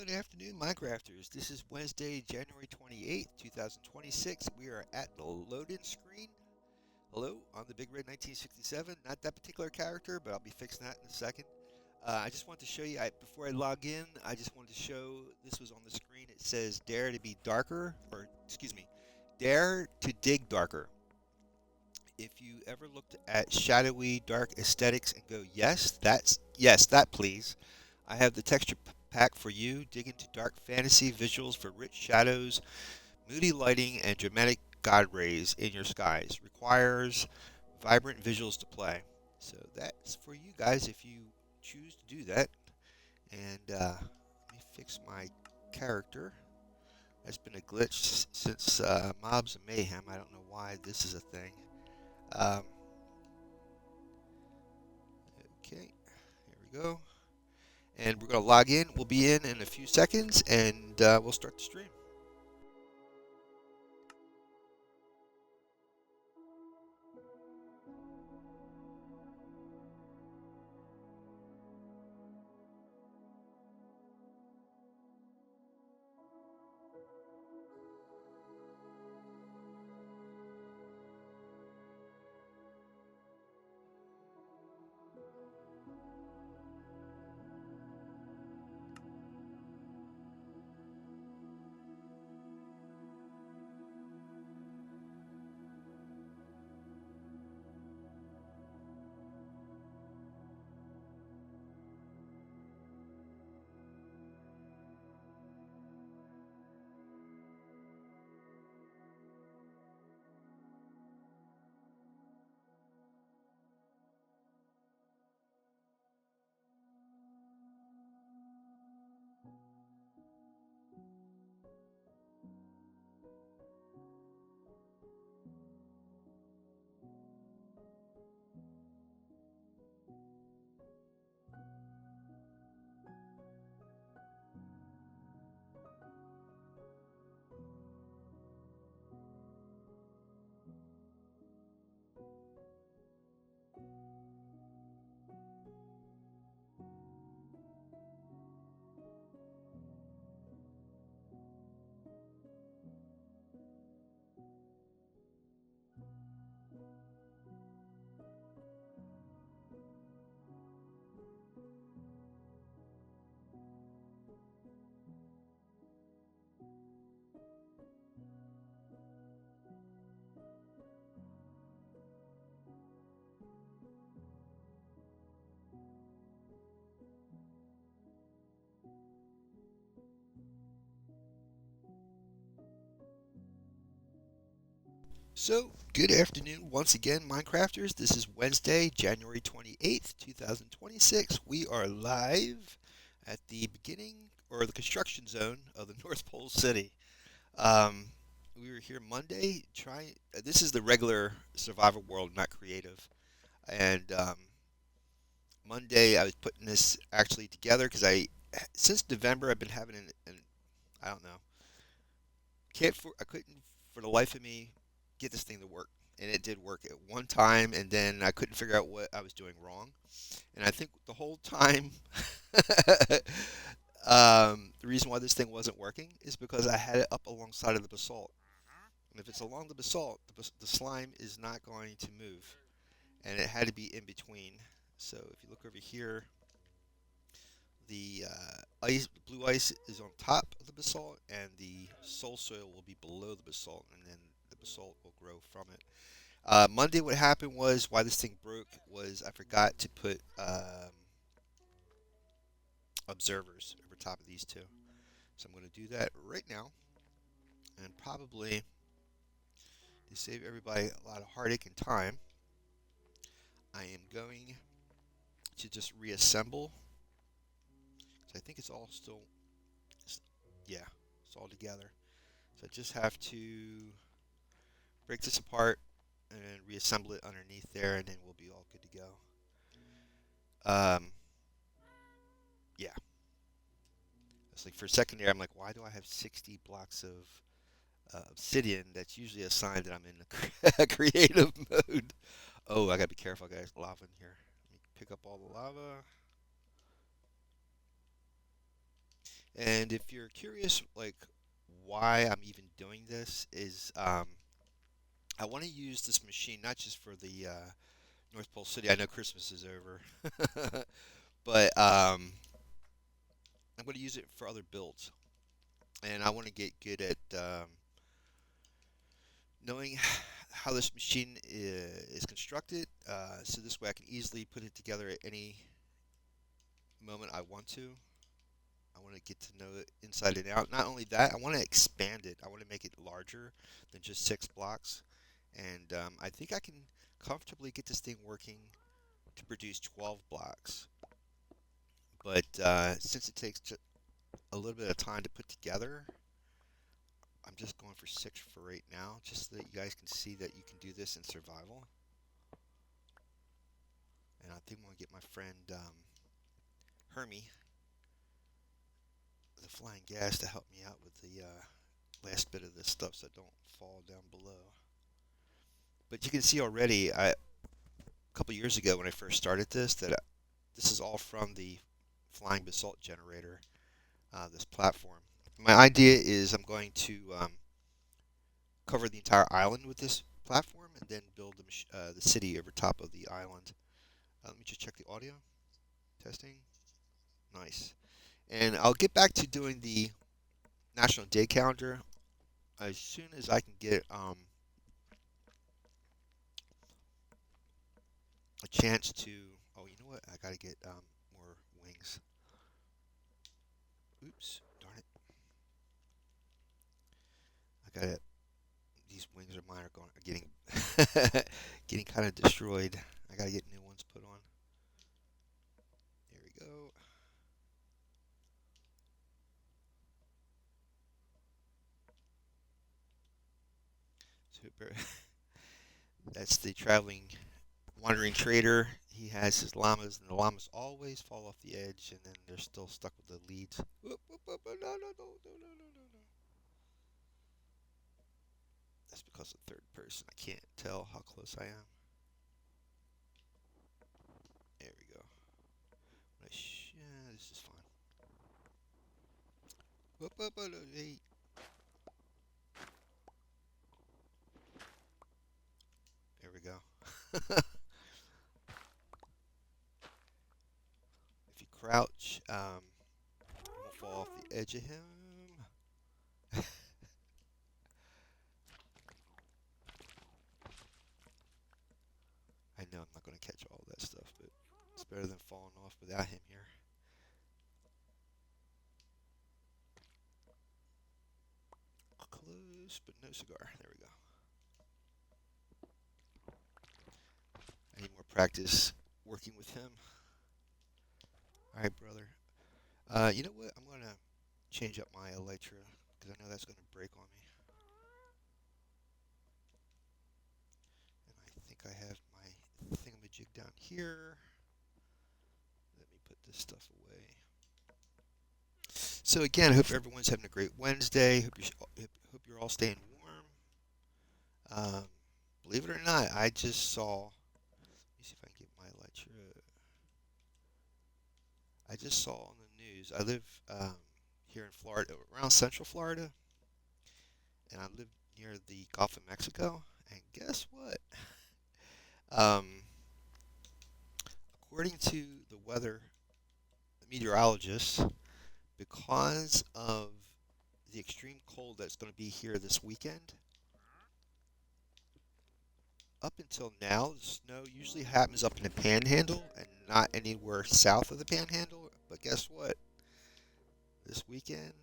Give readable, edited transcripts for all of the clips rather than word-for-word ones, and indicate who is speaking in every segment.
Speaker 1: Good afternoon, Minecrafters. This is Wednesday, January 28th, 2026. We are at the load-in screen. Hello, I'm the Big Red 1967. Not that particular character, but I'll be fixing that in a second. I just want to show you, before I log in, I just wanted to show this was on the screen. It says dare to be darker, or excuse me, dare to dig darker. If you ever looked at shadowy, dark aesthetics and go, yes, that please. I have the texture pack for you. Dig into dark fantasy visuals for rich shadows, moody lighting, and dramatic god rays in your skies. Requires vibrant visuals to play. So that's for you guys if you choose to do that. And let me fix my character. That's been a glitch since Mobs and Mayhem. I don't know why this is a thing. Um, okay, here we go. And we're going to log in. We'll be in a few seconds, and we'll start the stream. So, good afternoon once again, Minecrafters. This is Wednesday, January 28th, 2026. We are live at the beginning or the construction zone of the North Pole City. Um, we were here Monday trying. This is the regular survival world, not creative. And Monday, I was putting this actually together because since November, I've been having an I don't know, I couldn't for the life of me get this thing to work. And it did work at one time, and then I couldn't figure out what I was doing wrong. And I think the whole time, the reason why this thing wasn't working is because I had it up alongside of the basalt. And if it's along the basalt, the slime is not going to move. And it had to be in between. So if you look over here, the blue ice is on top of the basalt, and the soul soil will be below the basalt, and then the basalt will grow from it. Monday, what happened was why this thing broke was I forgot to put observers over top of these two. So I'm going to do that right now, and probably to save everybody a lot of heartache and time, I am going to just reassemble. So I think it's all still, yeah, it's all together. So I just have to break this apart and then reassemble it underneath there, and then we'll be all good to go. Yeah. It's like for a second there, I'm like, why do I have 60 blocks of obsidian? That's usually a sign that I'm in a creative mode. Oh, I gotta be careful, guys. Lava in here. Let me pick up all the lava. And if you're curious, like why I'm even doing this is I want to use this machine not just for the North Pole City. I know Christmas is over, but I'm going to use it for other builds, and I want to get good at knowing how this machine is constructed, so this way I can easily put it together at any moment I want to. I want to get to know it inside and out. Not only that, I want to expand it. I want to make it larger than just 6 blocks. And I think I can comfortably get this thing working to produce 12 blocks. But since it takes a little bit of time to put together, I'm just going for 6 for right now, just so that you guys can see that you can do this in survival. And I think I'm going to get my friend Hermie, the Flying Gas, to help me out with the last bit of this stuff so it don't fall down below. But you can see already, a couple years ago when I first started this, that this is all from the Flying Basalt Generator, this platform. My idea is I'm going to cover the entire island with this platform and then build the city over top of the island. Let me just check the audio. Testing. Nice. And I'll get back to doing the National Day Calendar as soon as I can get a chance to. Oh, you know what? I gotta get more wings. Oops, darn it! I gotta. These wings of mine are getting getting kind of destroyed. I gotta get new ones put on. There we go. Super. That's the traveling, wandering trader. He has his llamas, and the llamas always fall off the edge, and then they're still stuck with the leads. Whoop, whoop, whoop, no, no, no, no, no, no, no, no. That's because of third person. I can't tell how close I am. There we go. Yeah, this is fine. Whoop, whoop, whoop, hey. There we go. If you crouch, you won't fall off the edge of him. I know I'm not going to catch all that stuff, but it's better than falling off without him here. Close, but no cigar. There we go. I need more practice working with him. All right, brother. You know what? I'm going to change up my elytra because I know that's going to break on me. And I think I have my thingamajig down here. Let me put this stuff away. So again, I hope everyone's having a great Wednesday. Hope you're all staying warm. Believe it or not, I just saw. Let me see if I can get my elytra. I just saw on the news. I live here in Florida, around Central Florida, and I live near the Gulf of Mexico. And guess what? Um, According to the weather meteorologists, because of the extreme cold that's going to be here this weekend, up until now, the snow usually happens up in the Panhandle and not anywhere south of the Panhandle. But guess what? This weekend,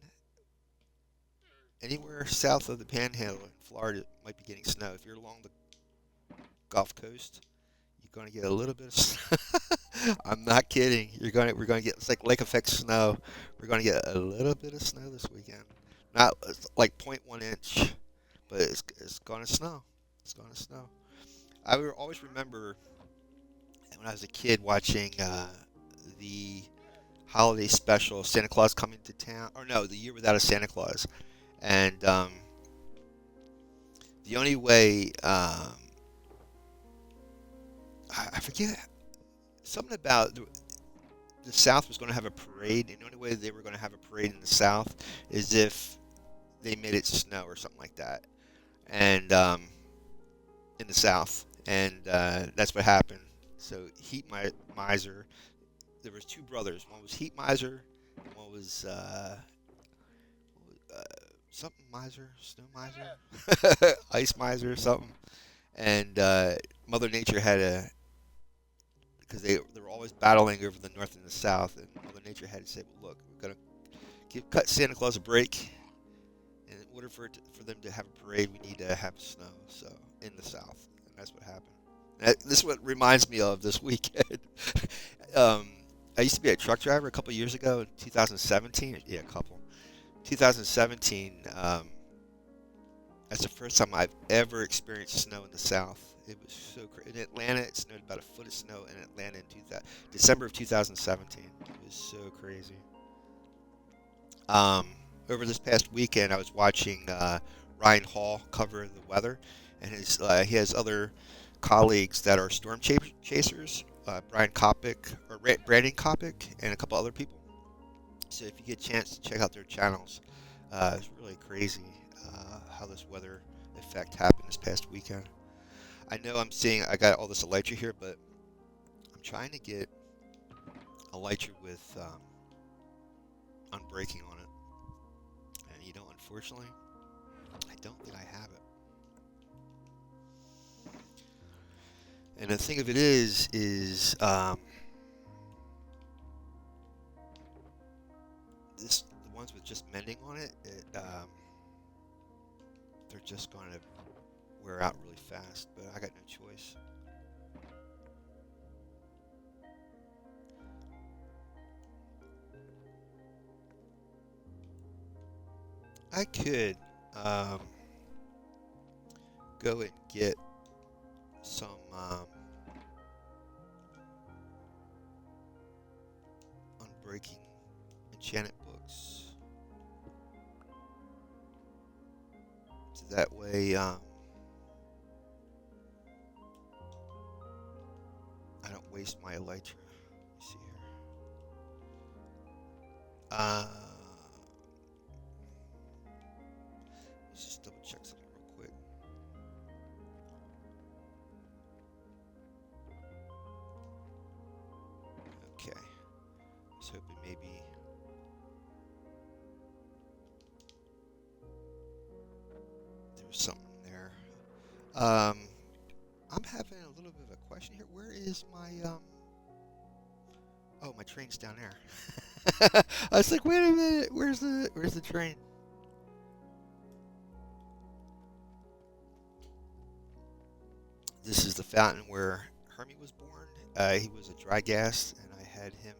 Speaker 1: anywhere south of the Panhandle in Florida might be getting snow. If you're along the Gulf Coast, you're going to get a little bit of snow. I'm not kidding. We're going to get, it's like lake effect snow. We're going to get a little bit of snow this weekend. Not like 0.1 inch, but it's going to snow. It's going to snow. I will always remember when I was a kid watching the holiday special, Santa Claus Coming to Town, or no, The Year Without a Santa Claus, and the only way I forget something about the South was going to have a parade, and the only way they were going to have a parade in the South is if they made it snow or something like that, and in the South, and that's what happened. So Miser, there was two brothers. One was Heat Miser, one was uh, something Miser, Snow Miser, Ice Miser, or something. And Mother Nature had a because they were always battling over the North and the South, and Mother Nature had to say, well, look, we're gonna cut Santa Claus a break. And in order for them to have a parade, we need to have snow. So in the South, and that's what happened. This is what reminds me of this weekend. um, I used to be a truck driver a couple years ago in 2017. Yeah, a couple. 2017. That's the first time I've ever experienced snow in the South. It was so crazy. In Atlanta, it snowed about a foot of snow in Atlanta in December of 2017. It was so crazy. Um, Over this past weekend, I was watching Ryan Hall cover the weather, and he has other colleagues that are storm chasers, Brandon Kopic, and a couple other people. So if you get a chance to check out their channels, it's really crazy how this weather effect happened this past weekend. I know I got all this elytra here, but I'm trying to get elytra with unbreaking on it. And unfortunately, I don't think I have it. And the thing of it is the ones with just mending on it, they're just going to wear out really fast. But I got no choice. I could go and get some unbreaking enchanted books, so that way I don't waste my elytra. Let me see here. Let's just double check something real quick. Okay. I was hoping maybe there was something there. I'm having a little bit of a question here. Where is my Oh, my train's down there. I was like, wait a minute, where's the train? This is the fountain where Hermie was born. He was a dry gas, and I had him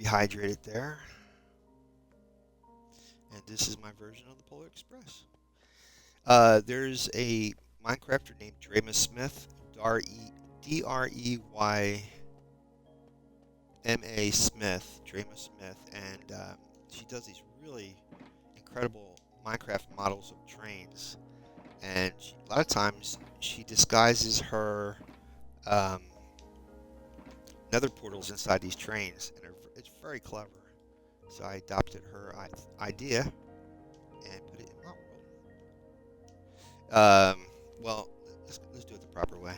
Speaker 1: rehydrated there. And this is my version of the Polar Express. There's a Minecrafter named Drema Smith, Dreyma Smith, Drema Smith, and she does these really incredible Minecraft models of trains. And a lot of times she disguises her nether portals inside these trains, and it's very clever. So I adopted her idea and put it in my world. Well, let's do it the proper way.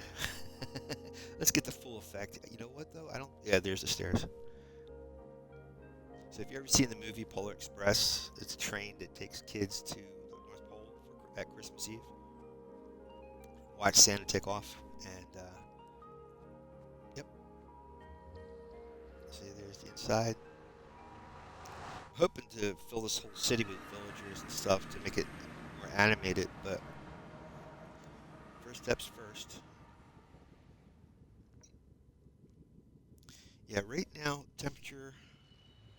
Speaker 1: Let's get the full effect. You know what though? Yeah, there's the stairs. So if you ever seen the movie Polar Express, it's a train that takes kids to the North Pole at Christmas Eve. Watch Santa take off, and yep. See, there's the inside. Hoping to fill this whole city with villagers and stuff to make it more animated, but first steps first. Yeah, right now, temperature,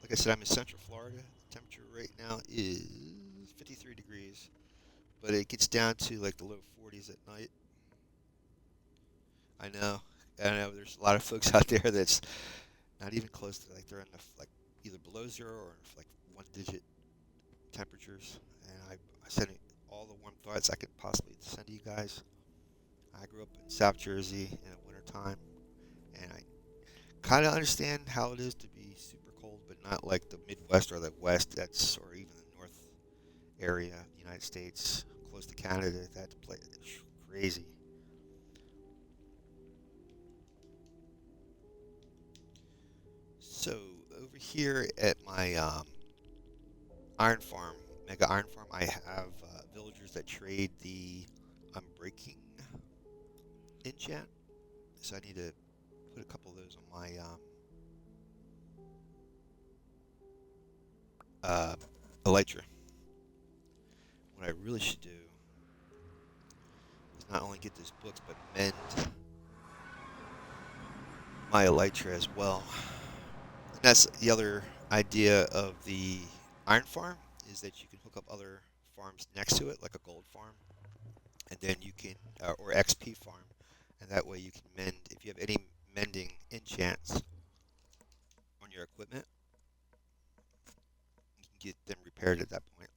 Speaker 1: like I said, I'm in Central Florida. Temperature right now is 53 degrees, but it gets down to like the low 40s at night. I know, there's a lot of folks out there that's not even close to, like, they're in the, like, either below zero or like one-digit temperatures. And I send all the warm thoughts I could possibly send to you guys. I grew up in South Jersey in the wintertime, and kind of understand how it is to be super cold, but not like the Midwest or the West. That's or even the North area, of the United States, close to Canada. That's crazy. So over here at my iron farm, mega iron farm, I have villagers that trade the unbreaking enchant. So I need to put a couple of those on my elytra. What I really should do is not only get those books, but mend my elytra as well. And that's the other idea of the iron farm, is that you can hook up other farms next to it, like a gold farm, and then you can, or XP farm, and that way you can mend, if you have any mending enchants on your equipment, you can get them repaired at that point.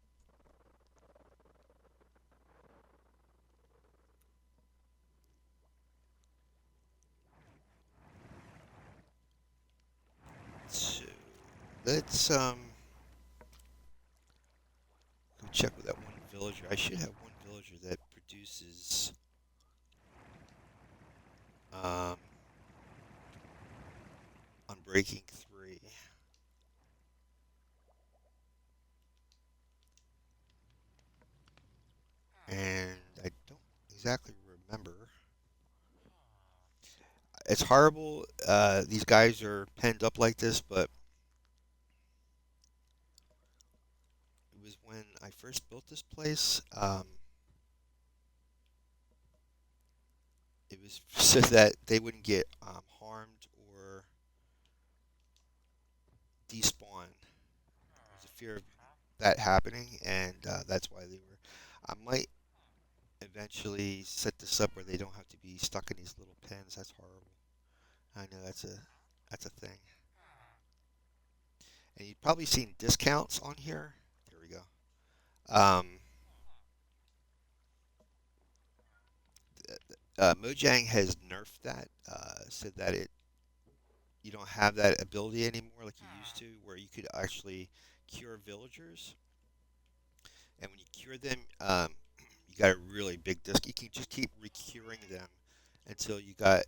Speaker 1: So let's go check with that one villager. I should have one villager that produces um, Unbreaking 3. And I don't exactly remember. It's horrible. These guys are penned up like this, but it was when I first built this place. It was so that they wouldn't get harmed or despawn. There's a fear of that happening, and that's why they were. I might eventually set this up where they don't have to be stuck in these little pens. That's horrible. I know that's a thing. And you've probably seen discounts on here. There we go. Mojang has nerfed that, said that it you don't have that ability anymore like you used to, where you could actually cure villagers. And when you cure them, you got a really big disc. You can just keep recuring them until you got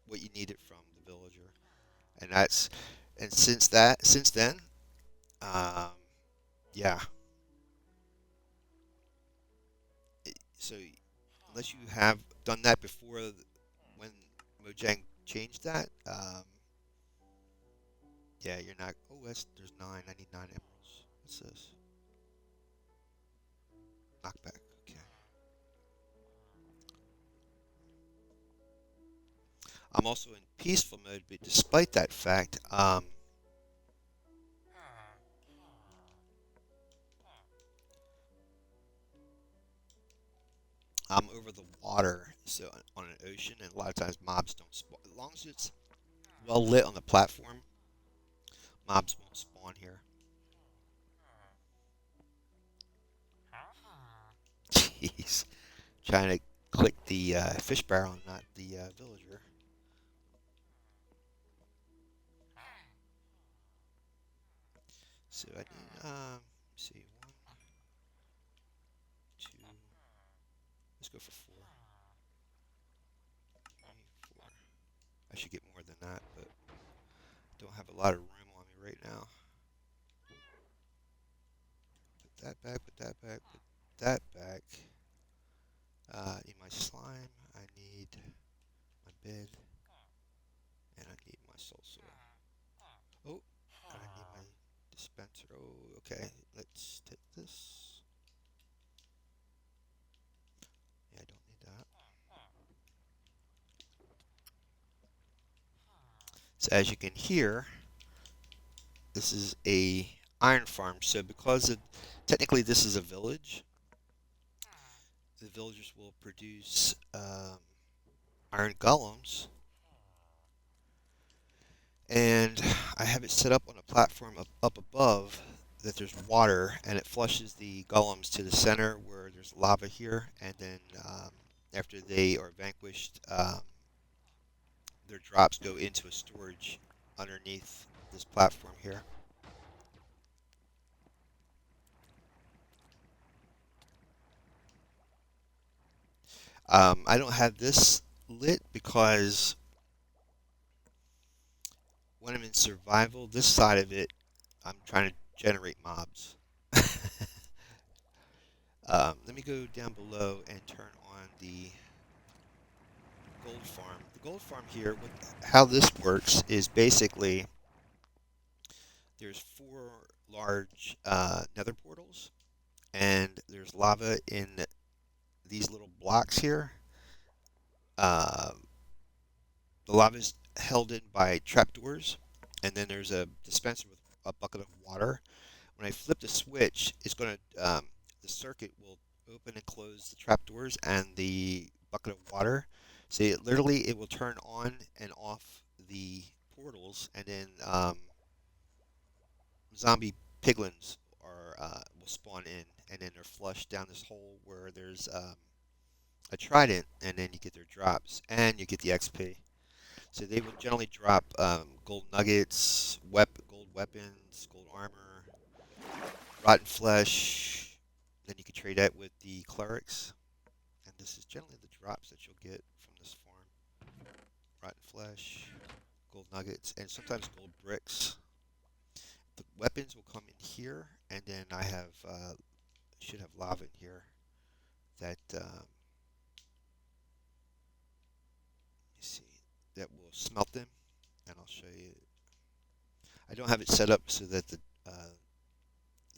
Speaker 1: what you needed from the villager. And that's and since then, um, yeah. So unless you have done that before when Mojang changed that, yeah, you're not. Oh, there's nine. I need 9 emeralds. What's this? Knockback. Okay. I'm also in peaceful mode, but despite that fact, I'm over the water, so on an ocean, and a lot of times mobs don't spawn. As long as it's well lit on the platform, mobs won't spawn here. Jeez, trying to click the fish barrel, and not the villager. So I need, let's see, one, two. Let's go for four. Three, four. I should get more than that, but don't have a lot of room on me right now. Put that back, put that back, put that back. I need my slime, I need my bed, and I need my soul soil. Oh, and I need my dispenser. Oh, okay. Let's take this. Yeah, I don't need that. So as you can hear, this is a iron farm. So because technically this is a village, the villagers will produce iron golems, and I have it set up on a platform up above that there's water, and it flushes the golems to the center where there's lava here, and then after they are vanquished, their drops go into a storage underneath this platform here. I don't have this lit because when I'm in survival, this side of it, I'm trying to generate mobs. Let me go down below and turn on the gold farm. The gold farm here, how this works is basically there's 4 large nether portals, and there's lava in these little blocks here. Uh, the lava is held in by trapdoors, and then there's a dispenser with a bucket of water. When I flip the switch, it's going to the circuit will open and close the trapdoors and the bucket of water. So it will turn on and off the portals, and then zombie piglins will spawn in, and then they're flushed down this hole where there's a trident, and then you get their drops and you get the XP. So they will generally drop gold nuggets, gold weapons, gold armor, rotten flesh. Then you can trade that with the clerics. And this is generally the drops that you'll get from this farm. Rotten flesh, gold nuggets, and sometimes gold bricks. The weapons will come in here, and then I have should have lava in here that let me see, that will smelt them, and I'll show you. I don't have it set up so that the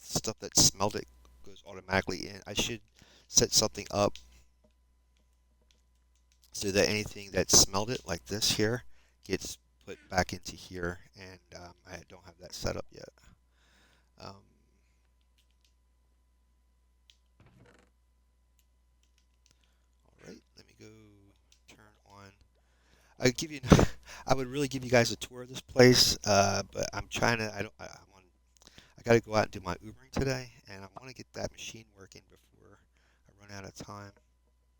Speaker 1: stuff that's smelted goes automatically in. I should set something up so that anything that's smelted, like this here, gets put back into here, and I don't have that set up yet. Um, all right, let me go turn on. I give you. I would really give you guys a tour of this place, but I'm trying to. I don't. I got to go out and do my Ubering today, and I want to get that machine working before I run out of time.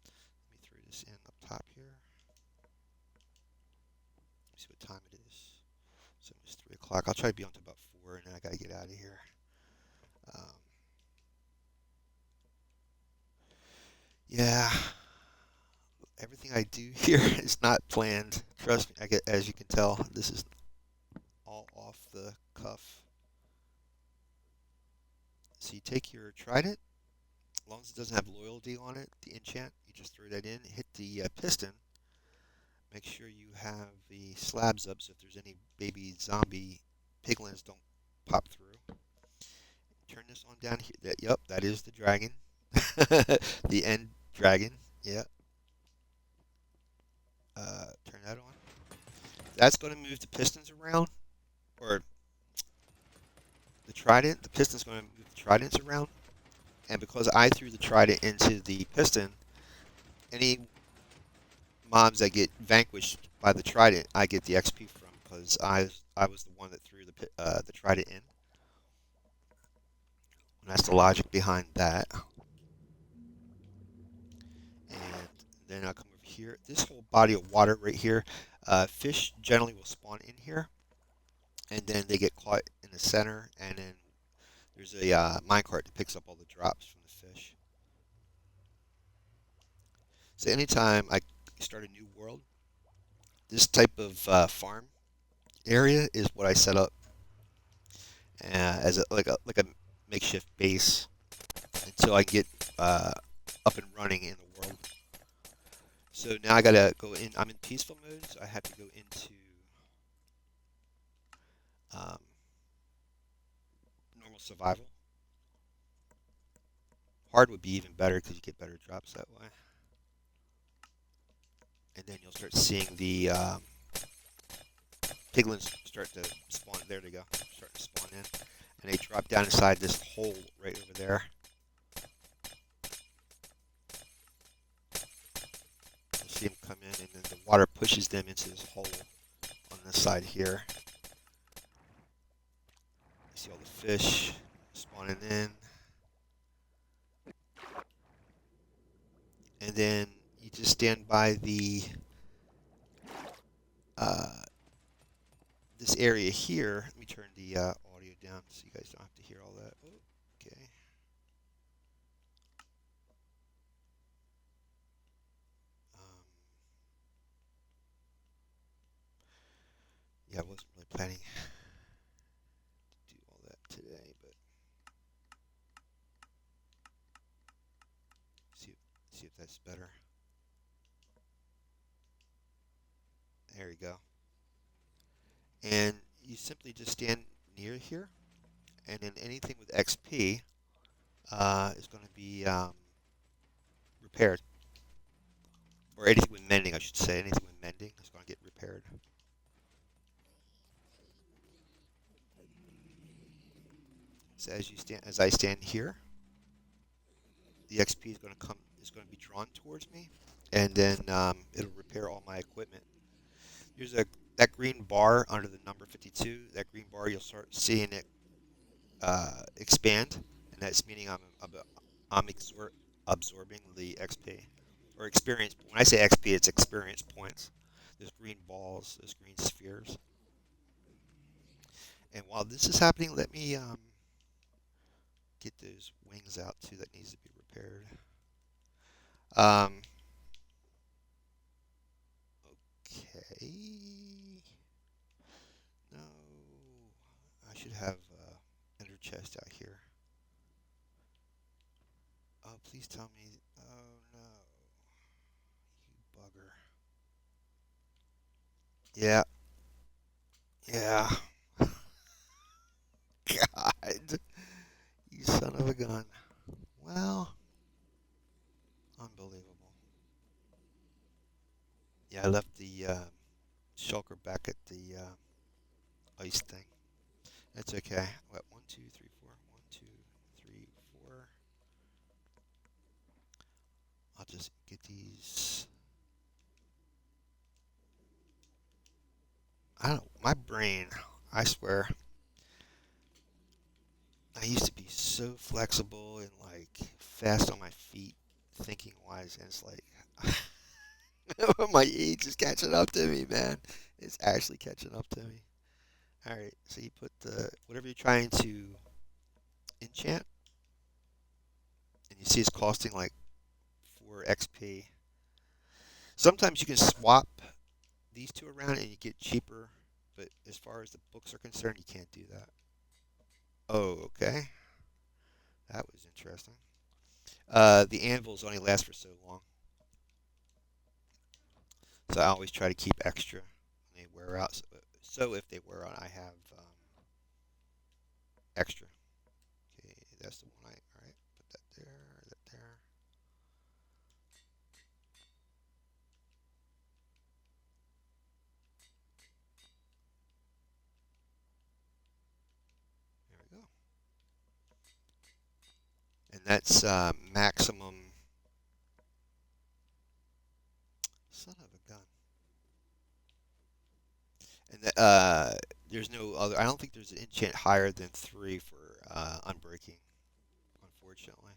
Speaker 1: Let me throw this in up top here. Let me see what time it is. So it's 3 o'clock. I'll try to be on to about 4, and then I got to get out of here. Um, yeah, everything I do here is not planned. Trust me, as you can tell, this is all off the cuff. So you take your trident, as long as it doesn't have loyalty on it, the enchant, you just throw that in, hit the piston, make sure you have the slabs up so if there's any baby zombie piglins don't pop through. Turn this on down here. Yep, that is the dragon. The end dragon. Yeah. Turn that on. That's going to move the pistons around, or the trident. The piston's going to move the tridents around, and because I threw the trident into the piston, any mobs that get vanquished by the trident, I get the XP from because I was the one that threw the trident in. And that's the logic behind that. And then I'll come over here. This whole body of water right here, fish generally will spawn in here, and then they get caught in the center, and then there's a minecart that picks up all the drops from the fish. So anytime I start a new world, this type of farm area is what I set up as like a makeshift base until I get up and running in the world. So now I gotta go in. I'm in peaceful mode, so I have to go into um, normal survival. Hard would be even better because you get better drops that way. And then you'll start seeing the piglins start to spawn. There they go, starting to spawn in, and they drop down inside this hole right over there. You'll see them come in, and then the water pushes them into this hole on this side here. You see all the fish spawning in. And then you just stand by the this area here. Let me turn the audio down so you guys don't have to hear all that. Oh, okay. Um, yeah, I wasn't really planning to do all that today, but see see if that's better. There you go. And you simply just stand near here, and then anything with XP is going to be repaired, or anything with mending, I should say. Anything with mending is going to get repaired. So as I stand here, the XP is going to be drawn towards me, and then it'll repair all my equipment. Here's that green bar under the number 52. That green bar, you'll start seeing it expand, and that's meaning I'm absorbing the XP or experience. When I say XP, it's experience points. Those green balls, those green spheres. And while this is happening, let me get those wings out too. That needs to be repaired. Um, okay. No, I should have ender chest out here. Oh, please tell me. Oh no, you bugger. Yeah, yeah. God, you son of a gun. Well, unbelievable. Yeah, I left the shulker back at the ice thing. That's okay. What? 1, 2, 3, 4. 1, 2, 3, 4. I'll just get these. I don't. My brain. I swear. I used to be so flexible and like fast on my feet, thinking wise, and it's like my age is catching up to me, man. It's actually catching up to me. All right, so you put the whatever you're trying to enchant, and you see it's costing like 4 XP. Sometimes you can swap these two around and you get cheaper, but as far as the books are concerned, you can't do that. Oh, okay. That was interesting. The anvils only last for so long, so I always try to keep extra when they wear out. So if they wear out, I have extra. Okay, that's the one. All right, put that there, that there. There we go. And that's maximum. Son of a gun. And there's no other. I don't think there's an enchant higher than 3 for unbreaking, unfortunately.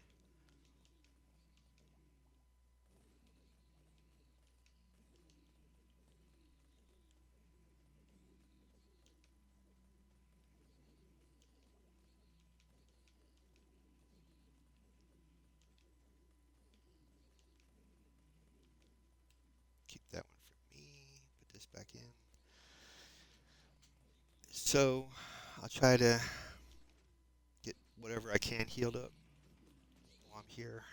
Speaker 1: Keep that one for me. Put this back in. So I'll try to get whatever I can healed up while I'm here.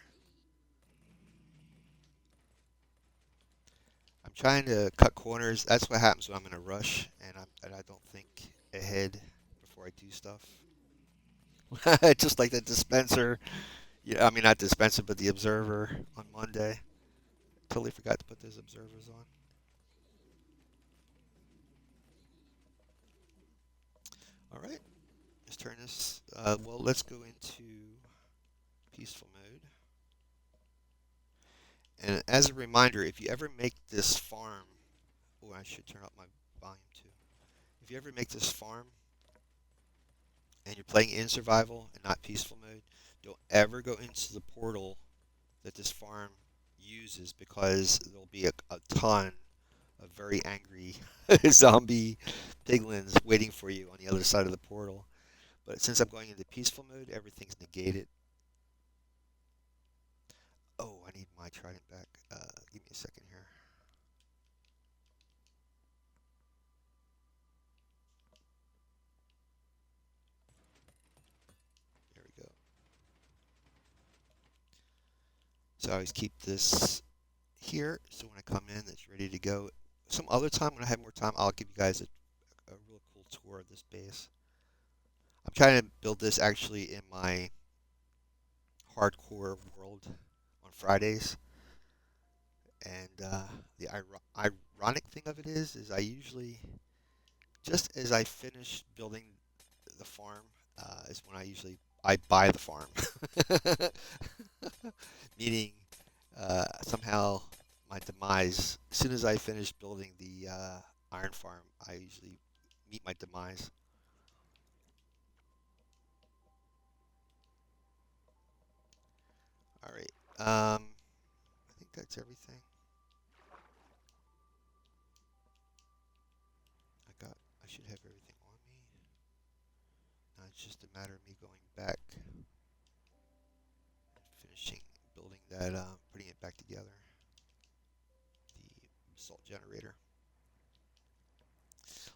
Speaker 1: I'm trying to cut corners. That's what happens when I'm in a rush and I don't think ahead before I do stuff. Just like the dispenser. Yeah, I mean not dispenser, but the observer on Monday. Totally forgot to put those observers on. All right, let's turn this. Well, let's go into peaceful mode. And as a reminder, if you ever make this farm, oh, I should turn up my volume too. If you ever make this farm and you're playing in survival and not peaceful mode, don't ever go into the portal that this farm uses because there'll be a ton of very angry zombie piglins waiting for you on the other side of the portal. But since I'm going into peaceful mode, everything's negated. Oh, I need my trident back. Give me a second here. There we go. So I always keep this here, so when I come in, it's ready to go. Some other time, when I have more time, I'll give you guys a real cool tour of this base. I'm trying to build this actually in my hardcore world on Fridays, and the ironic thing of it is I usually, just as I finish building the farm, is when I buy the farm. Meaning, somehow my demise. As soon as I finish building the iron farm, I usually meet my demise. All right. I think that's everything. I should have everything on me. Now it's just a matter of me going back, finishing building that, putting it back together. The salt generator.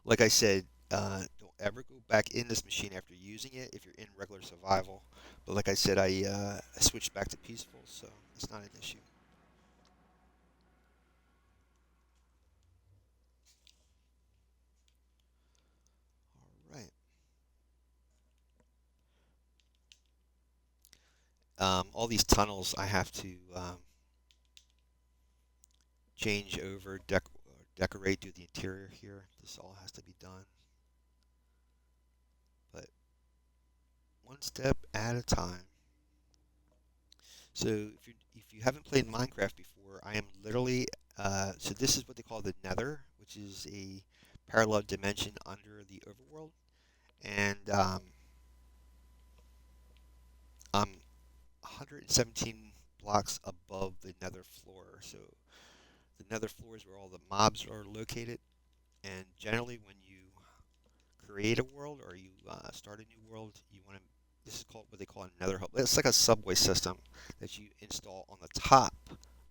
Speaker 1: Like I said, don't ever go back in this machine after using it if you're in regular survival. But like I said, I switched back to peaceful, so it's not an issue. All right. All these tunnels I have to change over, decorate, do the interior here. This all has to be done, but one step at a time. So if you haven't played Minecraft before, I am literally so this is what they call the Nether, which is a parallel dimension under the overworld, and I'm 117 blocks above the Nether floor. So the Nether floor is where all the mobs are located, and generally when you create a world or you start a new world, you want to. This is called what they call a nether hub. It's like a subway system that you install on the top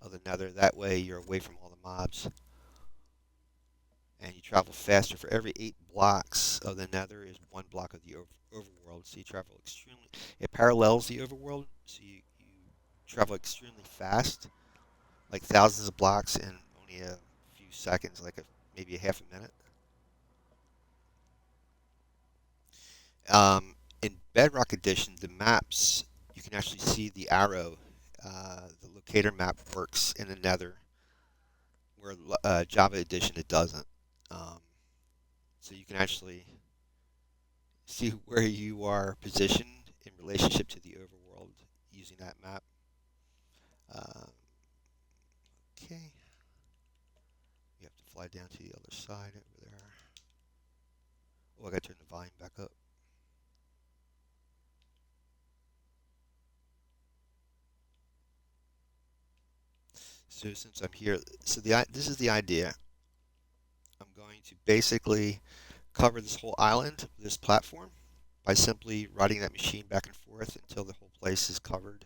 Speaker 1: of the nether. That way you're away from all the mobs and you travel faster. For every 8 blocks of the nether is 1 block of the overworld. So you travel extremely. It parallels the overworld, so you travel extremely fast, like thousands of blocks in only a few seconds, like maybe a half a minute. In Bedrock Edition, the maps, you can actually see the arrow. The locator map works in the Nether, where Java Edition it doesn't. Um, so you can actually see where you are positioned in relationship to the overworld using that map. Um, okay, you have to fly down to the other side over there. Oh, I got to turn the volume back up. So since I'm here, so this is the idea. I'm going to basically cover this whole island, this platform, by simply riding that machine back and forth until the whole place is covered.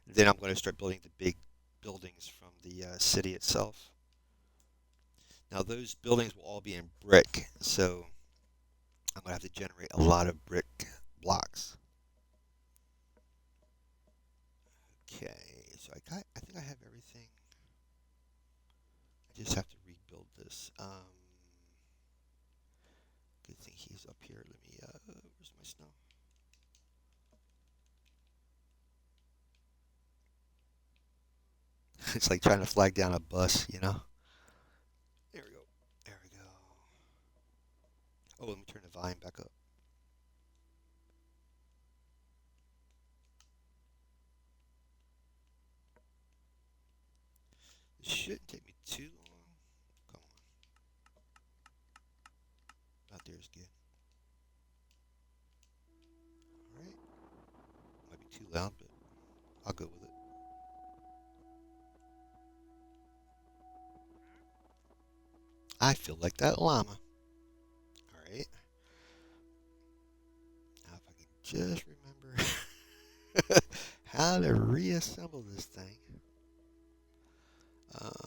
Speaker 1: Then I'm going to start building the big buildings from the city itself. Now those buildings will all be in brick, so I'm going to have to generate a lot of brick blocks. Okay, so I think I have everything. I just have to rebuild this. Good thing he's up here. Let me. Where's my snow? It's like trying to flag down a bus, you know. There we go. There we go. Oh, let me turn the volume back up. It shouldn't take me too long. Come on. Out there is good. Alright. Might be too loud, but I'll go with it. I feel like that llama. Alright. Now if I can just remember how to reassemble this thing. Alright.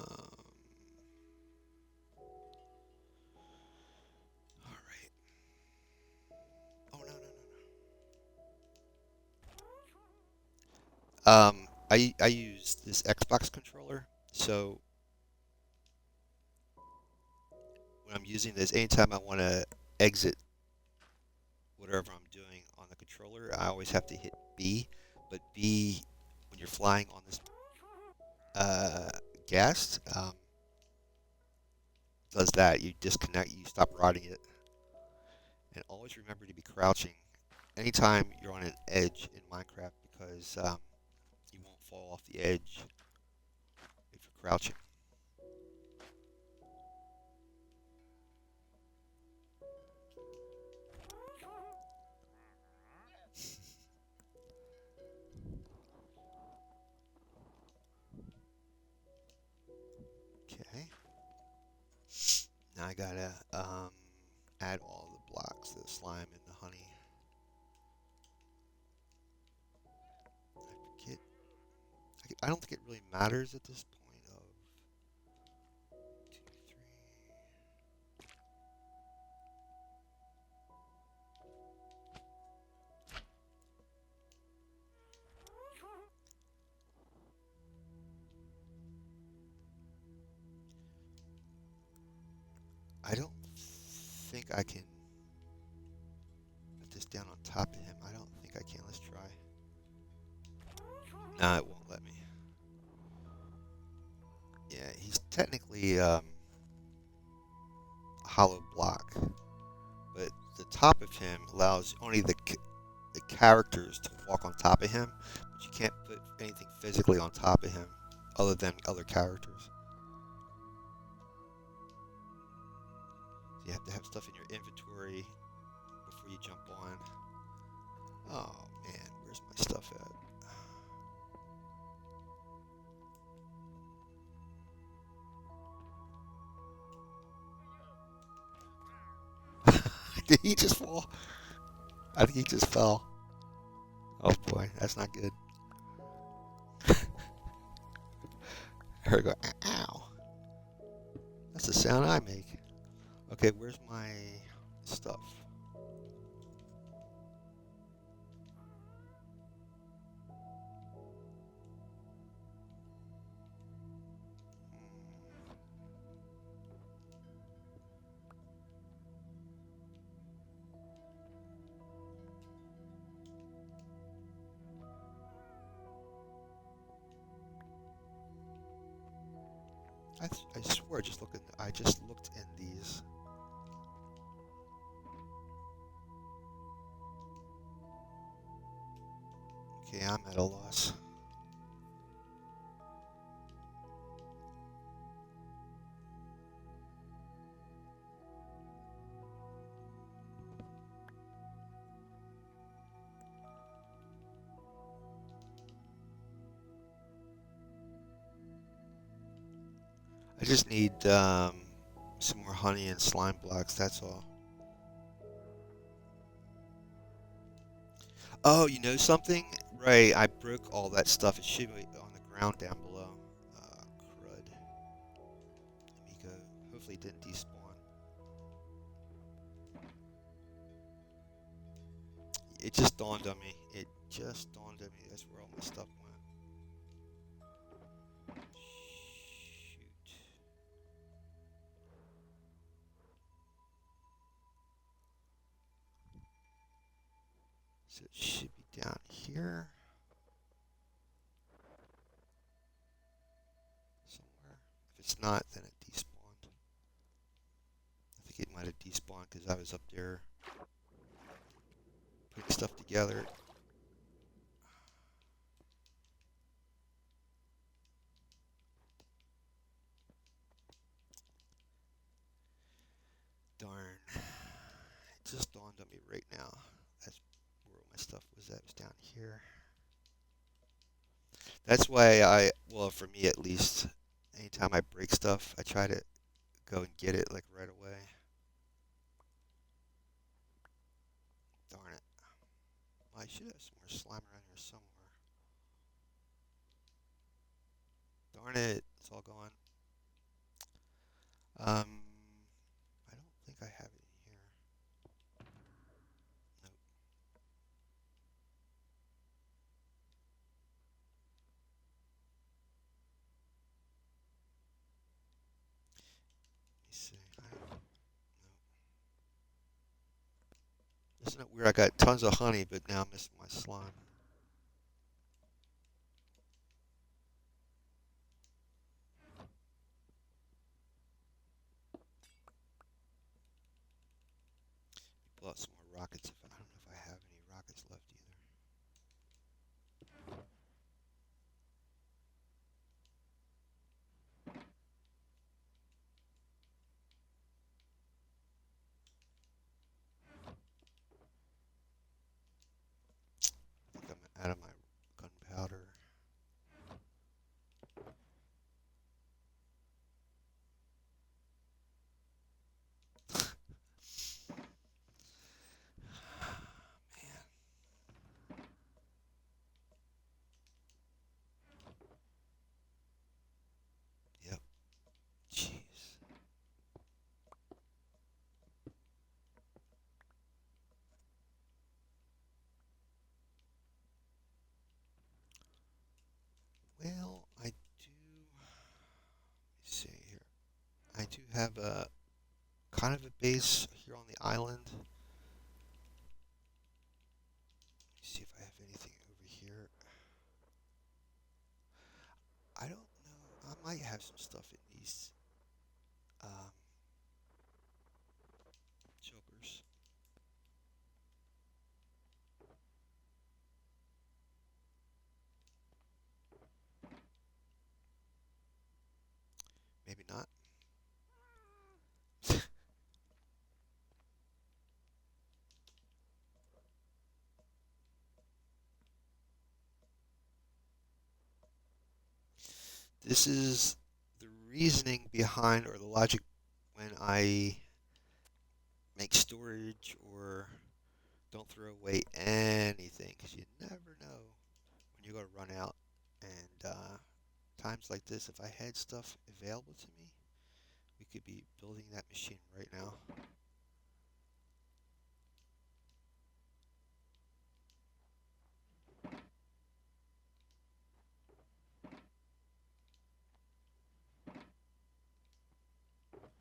Speaker 1: Oh, no, no, no, no. I use this Xbox controller, so when I'm using this, anytime I want to exit whatever I'm doing on the controller, I always have to hit B. But B, when you're flying on this uh, gas, does that. You disconnect, you stop riding it. And always remember to be crouching anytime you're on an edge in Minecraft because you won't fall off the edge if you're crouching. Okay. Now I gotta add all the blocks, the slime and the honey. I forget. I don't think it really matters at this point of 2, 3. I don't think I can put this down on top of him. I don't think I can. Let's try. Nah, it won't let me. Yeah, he's technically a hollow block, but the top of him allows only the characters to walk on top of him, but you can't put anything physically on top of him other than other characters. So you have to have stuff in your inventory before you jump on. Oh man, where's my stuff at? Did he just fall? I think he just fell. Oh boy, that's not good. I heard go, ow. That's the sound I make. Okay, where's my stuff? I swear I just looked in these. Okay, I'm at a loss. I just need some more honey and slime blocks, that's all. Oh, you know something? Right, I broke all that stuff. It should be on the ground down below. Crud. Let me go. Hopefully it didn't despawn. It just dawned on me. It just dawned on me. That's where all my stuff went. Shoot. So it should be down here. Somewhere. If it's not, then it despawned. I think it might have despawned because I was up there putting stuff together. Darn. It just dawned on me right now. That's where my stuff was at. It was down here. That's why well, for me at least, anytime I break stuff, I try to go and get it like right away. Darn it. Well, I should have some more slime around here somewhere. Darn it. It's all gone. I don't think I have it in here. Nope. Let me see. Nope. Isn't it weird? I got tons of honey, but now I'm missing my slime. Pull out some more rockets. I don't know if I have any rockets left either. I think I'm out of my gunpowder. Man. Yep. Jeez. Well, I do. Let me see here. I do have a kind of a base here on the island. Let me see if I have anything over here. I don't know. I might have some stuff in these um, chokers. Maybe not. This is the reasoning behind, or the logic when I make storage or don't throw away anything, because you never know when you're going to run out. And times like this, if I had stuff available to me, we could be building that machine right now.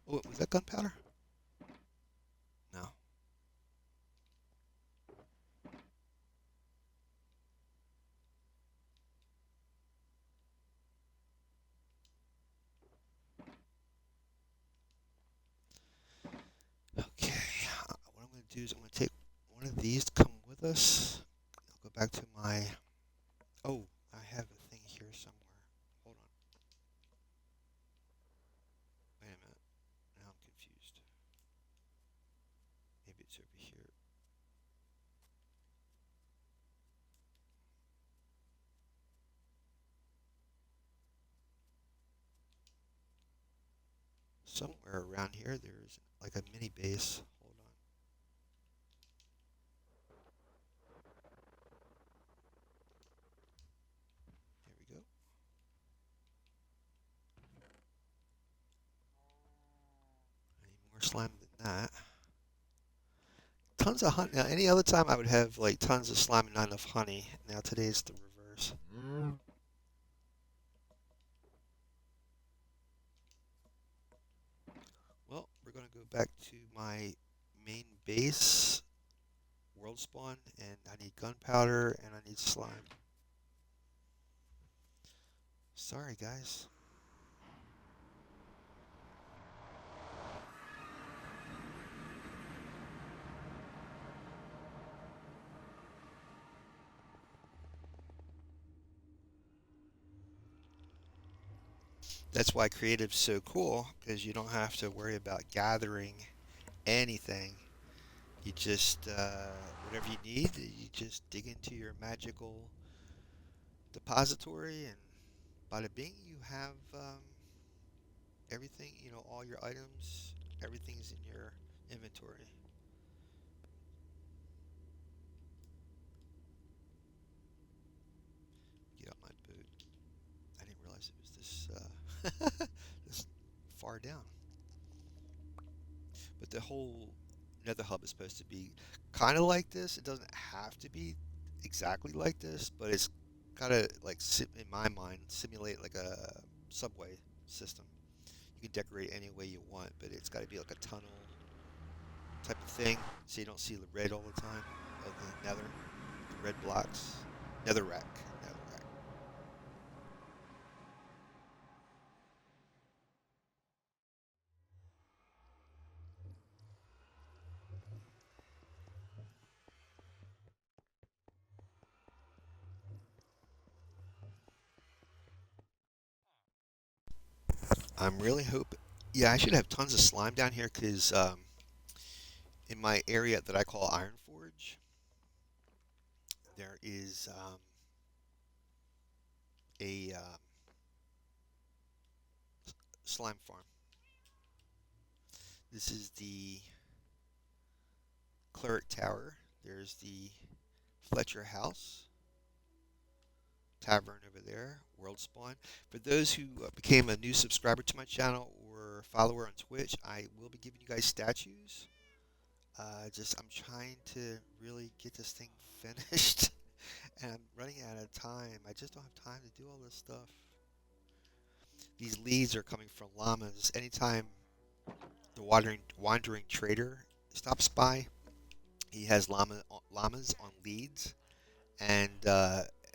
Speaker 1: Oh, was that gunpowder? No. Okay. What I'm going to do is I'm going to take one of these to come with us. I'll go back to my... Oh, I have a thing here somewhere. Hold on. Wait a minute. Now I'm confused. Maybe it's over here. Somewhere around here, there's like a mini base. Hold on. Here we go. I need more slime than that. Tons of honey. Now, any other time I would have like tons of slime and not enough honey. Now today's the reverse. Well, we're going to go back to my main base, world spawn, and I need gunpowder and I need slime. Sorry, guys. That's why creative's so cool, because you don't have to worry about gathering anything. You just, whatever you need, you just dig into your magical depository, and bada bing, you have everything, all your items, everything's in your inventory. Get out my boot. I didn't realize it was this far down. But the whole Nether hub is supposed to be kind of like this. It doesn't have to be exactly like this, but it's kind of like, in my mind, simulate like a subway system. You can decorate any way you want, but it's got to be like a tunnel type of thing, so you don't see the red all the time of the nether, the red blocks. Nether rack. Nether rack. I'm really hoping. Yeah, I should have tons of slime down here because in my area that I call Iron Forge, there is a slime farm. This is the Cleric Tower. There's the Fletcher House Tavern over there. World Spawn. For those who became a new subscriber to my channel or follower on Twitch, I will be giving you guys statues. I'm trying to really get this thing finished, and I'm running out of time. I just don't have time to do all this stuff. These leads are coming from llamas. Anytime the wandering trader stops by, he has llamas on leads, and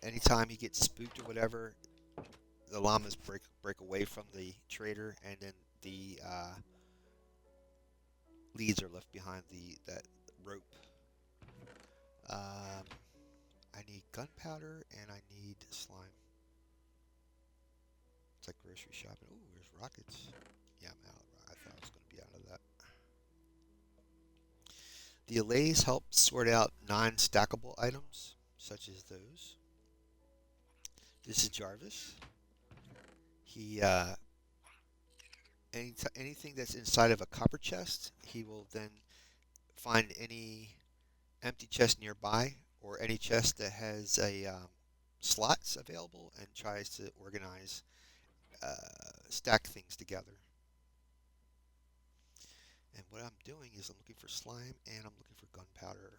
Speaker 1: anytime he gets spooked or whatever, the llamas break away from the trader, and then the leads are left behind that rope. Um, I need gunpowder and I need slime. It's like grocery shopping. Ooh, there's rockets. Yeah, I'm out. I thought I was going to be out of that. The allays help sort out non-stackable items, such as those. This is Jarvis. He anything that's inside of a copper chest, he will then find any empty chest nearby or any chest that has a slots available and tries to organize, stack things together. And what I'm doing is I'm looking for slime and I'm looking for gunpowder.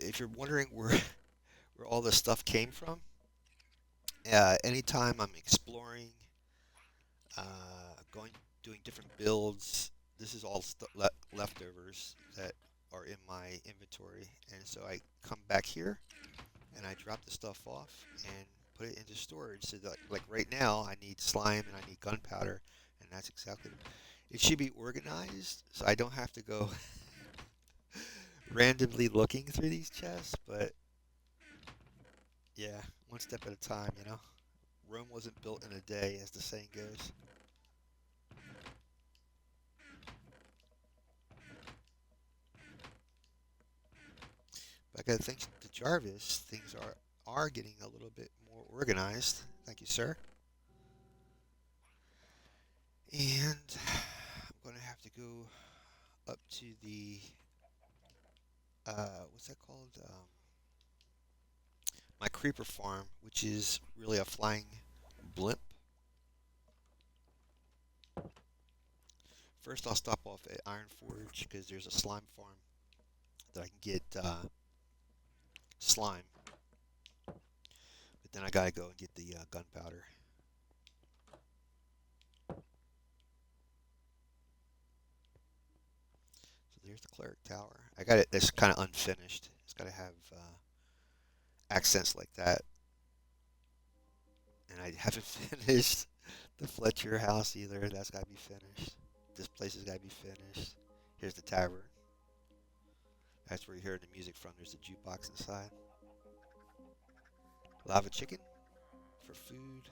Speaker 1: If you're wondering where all this stuff came from, anytime I'm exploring, going doing different builds, this is all leftovers that are in my inventory, and so I come back here and I drop the stuff off and put it into storage. So that, like right now, I need slime and I need gunpowder, and that's exactly. It should be organized, so I don't have to go randomly looking through these chests. But yeah, one step at a time, you know. Rome wasn't built in a day, as the saying goes. But I gotta thanks to Jarvis, things are getting a little bit more organized. Thank you, sir. And I'm gonna have to go up to the what's that called? My creeper farm, which is really a flying blimp. First, I'll stop off at Iron Forge because there's a slime farm that I can get slime. But then I gotta go and get the gunpowder. So there's the cleric tower. I got it. It's kind of unfinished. It's got to have accents like that. And I haven't finished the Fletcher house either. That's got to be finished. This place has got to be finished. Here's the tavern. That's where you hear the music from. There's a jukebox inside. Lava chicken for food.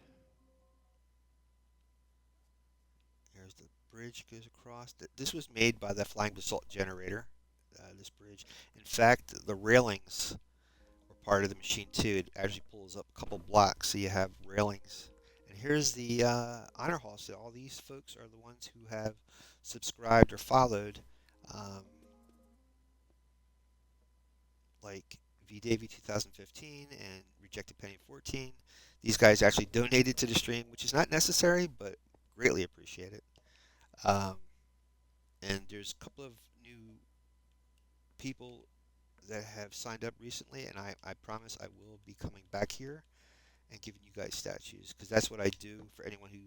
Speaker 1: There's the bridge goes across. This was made by the flying basalt generator. This bridge. In fact, the railings were part of the machine too. It actually pulls up a couple blocks, so you have railings. And here's the honor hall. So all these folks are the ones who have subscribed or followed, um, like V Davy 2015 and Rejected Penny 14. These guys actually donated to the stream, which is not necessary, but greatly appreciate it. Um, and there's a couple of new people that have signed up recently, and I promise I will be coming back here and giving you guys statues, because that's what I do for anyone who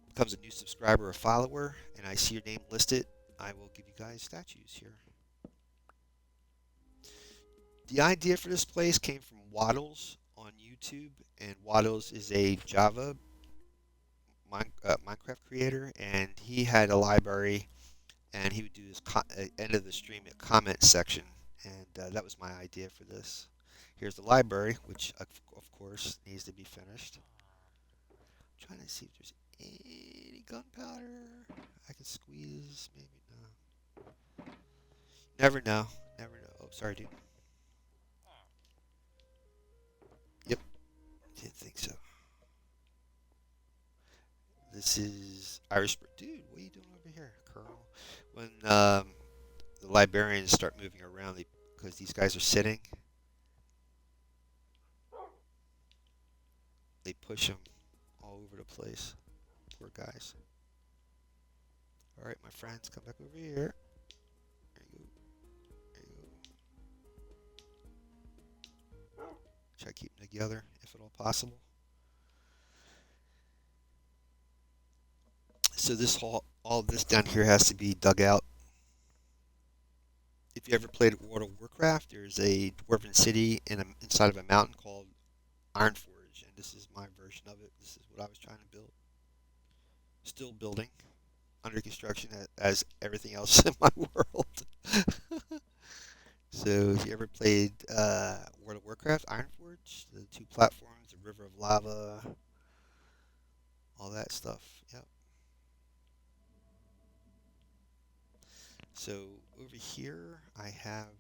Speaker 1: becomes a new subscriber or follower, and I see your name listed. I will give you guys statues here. The idea for this place came from Waddles on YouTube, and Waddles is a Java Minecraft creator, and he had a library, and he would do his end of the stream a comment section, and that was my idea for this. Here's the library, which of course needs to be finished. I'm trying to see if there's any gunpowder I can squeeze. Maybe no. Never know. Never know. Oh, sorry, dude. Yep, didn't think so. This is Irish. Dude, what are you doing over here, Colonel? When the librarians start moving around, because these guys are sitting, they push them all over the place. Poor guys. All right, my friends, come back over here. There you go. There you go. Try to keep them together, if at all possible. So all this down here has to be dug out. If you ever played World of Warcraft, there's a dwarven city inside of a mountain called Ironforge, and this is my version of it. This is what I was trying to build. Still building, under construction as everything else in my world. So if you ever played World of Warcraft, Ironforge, the two platforms, the River of Lava, all that stuff. Yep. So over here I have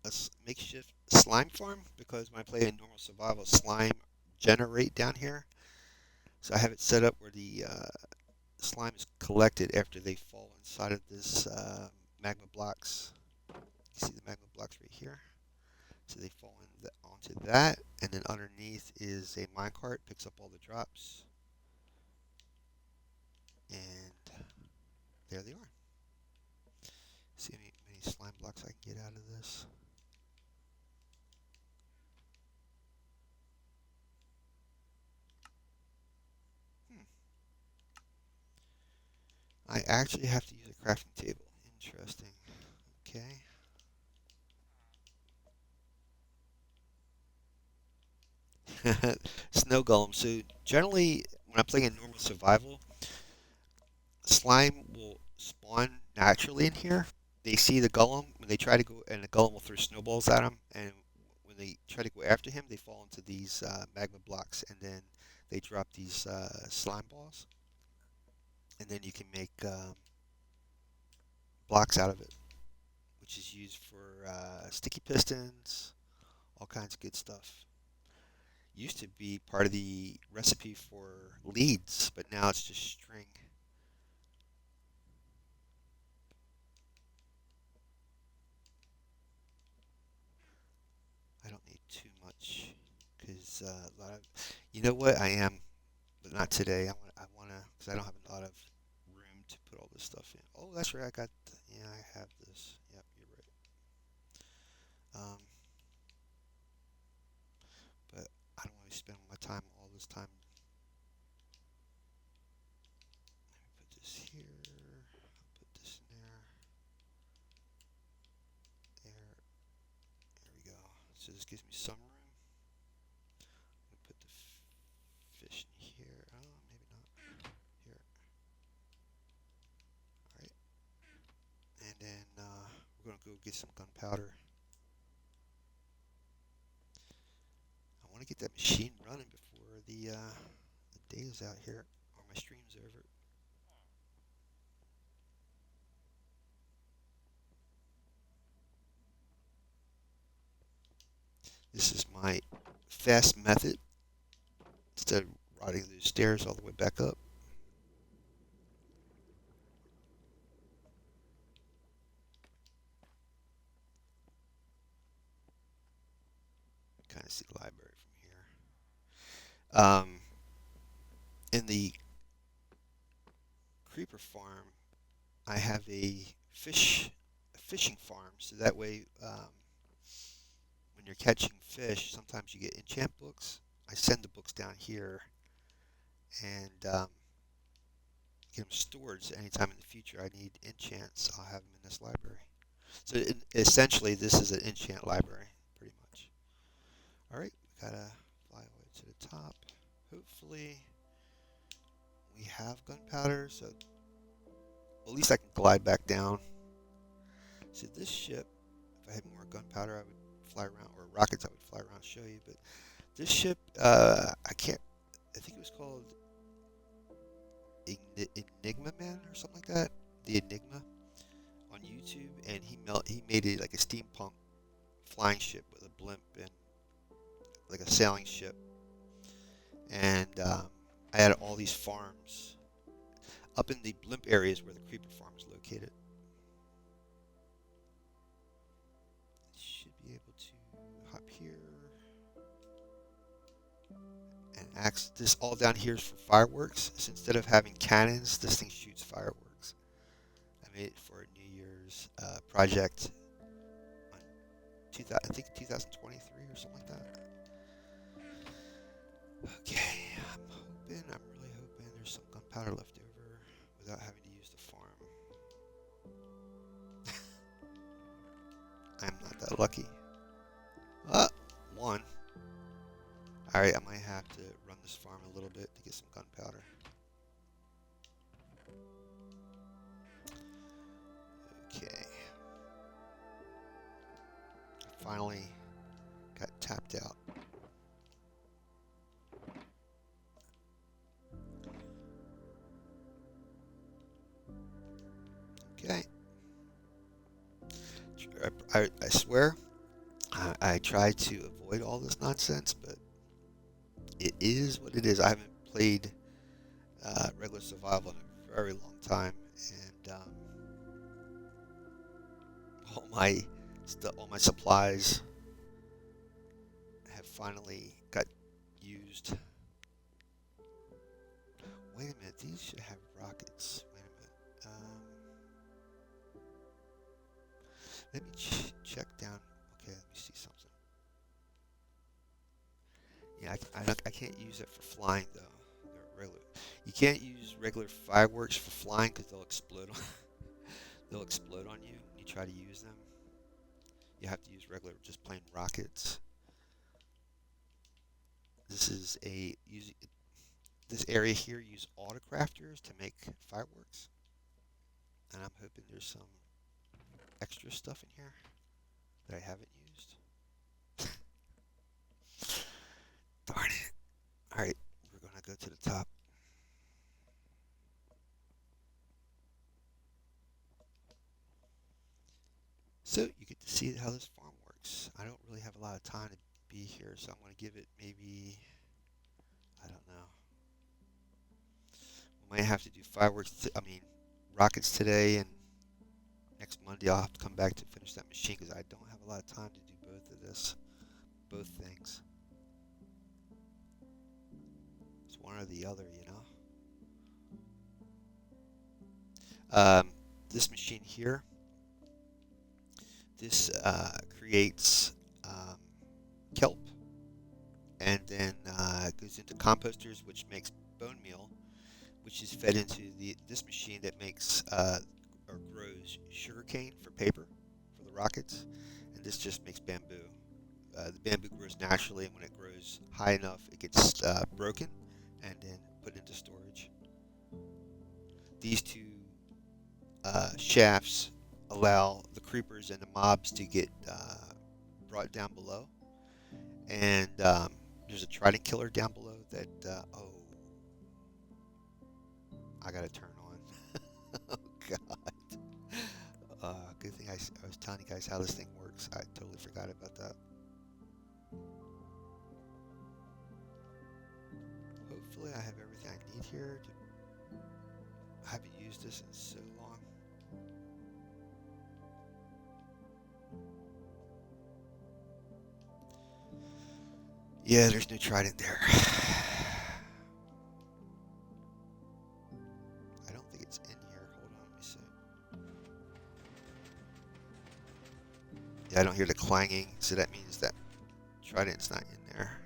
Speaker 1: a makeshift slime farm, because when I play in normal survival, slime generate down here. So I have it set up where the slime is collected after they fall inside of this magma blocks. You see the magma blocks right here? So they fall onto that, and then underneath is a minecart, picks up all the drops, and there they are. See any slime blocks I can get out of this? Hmm. I actually have to use a crafting table. Interesting. Okay. Snow golem. So generally, when I'm playing in normal survival, slime will spawn naturally in here. They see the golem when they try to go, and the golem will throw snowballs at them. And when they try to go after him, they fall into these magma blocks, and then they drop these slime balls, and then you can make blocks out of it, which is used for sticky pistons, all kinds of good stuff. Used to be part of the recipe for leads, but now it's just string. I don't need too much, because a lot of, you know what, I am, but not today. I want to, because I don't have a lot of room to put all this stuff in. Oh, that's right, yeah, I have this. Yep, you're right. But I don't want to spend my time, all this time. Let me put this here. I'll put this in there. There. There we go. So this gives me some room. I'm gonna put the fish in here. Oh, maybe not. Here. All right. And then we're gonna go get some gunpowder. I want to get that machine running before the data's out here, or my stream's over. This is my fast method instead of riding those stairs all the way back up. Kind of see the library from here. In the creeper farm, I have a fishing farm, so that way when you're catching fish, sometimes you get enchant books. I send the books down here and get them stored. So anytime in the future I need enchants, I'll have them in this library. So essentially, this is an enchant library, pretty much. All right, we gotta fly away to the top. Hopefully, we have gunpowder, so at least I can glide back down. See, this ship, if I had more gunpowder, I would fly around, or rockets, I would fly around and show you. But this ship, I can't. I think it was called Enigma Man or something like that. The Enigma on YouTube, and he made it like a steampunk flying ship with a blimp and like a sailing ship. And I had all these farms up in the blimp areas where the creeper farm is located. Should be able to hop here and axe. This all down here is for fireworks. So instead of having cannons, this thing shoots fireworks. I made it for a New Year's project on I think 2023 or something like that. Okay, I'm really hoping there's some gunpowder left over without having to use the farm. I'm not that lucky. One. Alright, I might have to run this farm a little bit to get some gunpowder. Okay. Finally got tapped out. Okay. I swear, I try to avoid all this nonsense, but it is what it is. I haven't played regular survival in a very long time, and all my supplies have finally got used. Wait a minute, these should have rockets. Wait a minute. Let me check down. Okay, let me see something. Yeah, I can't use it for flying though. They're regular. You can't use regular fireworks for flying because they'll explode. They'll explode on you when you try to use them. You have to use regular, just plain rockets. This area here use autocrafters to make fireworks, and I'm hoping there's some extra stuff in here that I haven't used. Darn it. Alright, we're gonna go to the top. So you get to see how this farm works. I don't really have a lot of time to be here, so I'm gonna give it maybe, I don't know. We might have to do rockets today, and next Monday I'll have to come back to finish that machine because I don't have a lot of time to do both things. It's one or the other, you know. This machine here, this creates kelp, and then goes into composters, which makes bone meal, which is fed into this machine that makes or grows sugarcane for paper for the rockets, and this just makes bamboo. The bamboo grows naturally, and when it grows high enough, it gets broken and then put into storage. These two shafts allow the creepers and the mobs to get brought down below, and there's a trident killer down below that I gotta turn on. Oh God. Good thing I was telling you guys how this thing works. I totally forgot about that. Hopefully I have everything I need here. I haven't used this in so long. Yeah, there's no trident there. I don't think it's in here. Hold on, let me see. Yeah, I don't hear the clanging, so that means that trident's not in there.